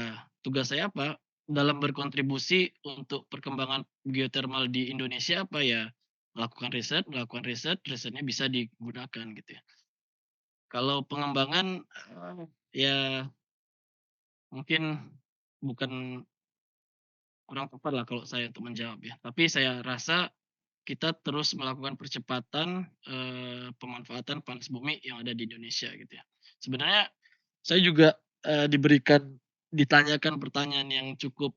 tugas saya apa, dalam berkontribusi untuk perkembangan geothermal di Indonesia apa ya, melakukan riset, risetnya bisa digunakan gitu ya. Kalau pengembangan, ya mungkin bukan kurang tepat lah kalau saya untuk menjawab ya. Tapi saya rasa kita terus melakukan percepatan, pemanfaatan panas bumi yang ada di Indonesia gitu ya. Sebenarnya saya juga, ditanyakan pertanyaan yang cukup,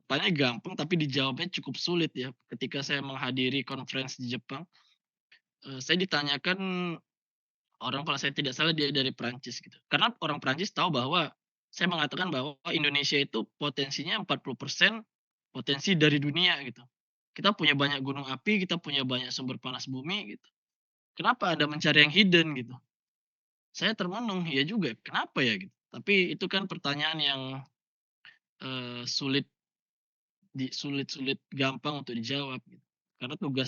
pertanyaannya gampang tapi dijawabnya cukup sulit ya ketika saya menghadiri conference di Jepang. Saya ditanyakan orang kalau saya tidak salah dia dari Prancis gitu. Karena orang Prancis tahu bahwa saya mengatakan bahwa Indonesia itu potensinya 40% potensi dari dunia gitu. Kita punya banyak gunung api, kita punya banyak sumber panas bumi gitu. Kenapa Anda mencari yang hidden gitu? Saya termenung, ya juga kenapa ya gitu. Tapi itu kan pertanyaan yang sulit gampang untuk dijawab gitu. Karena tugas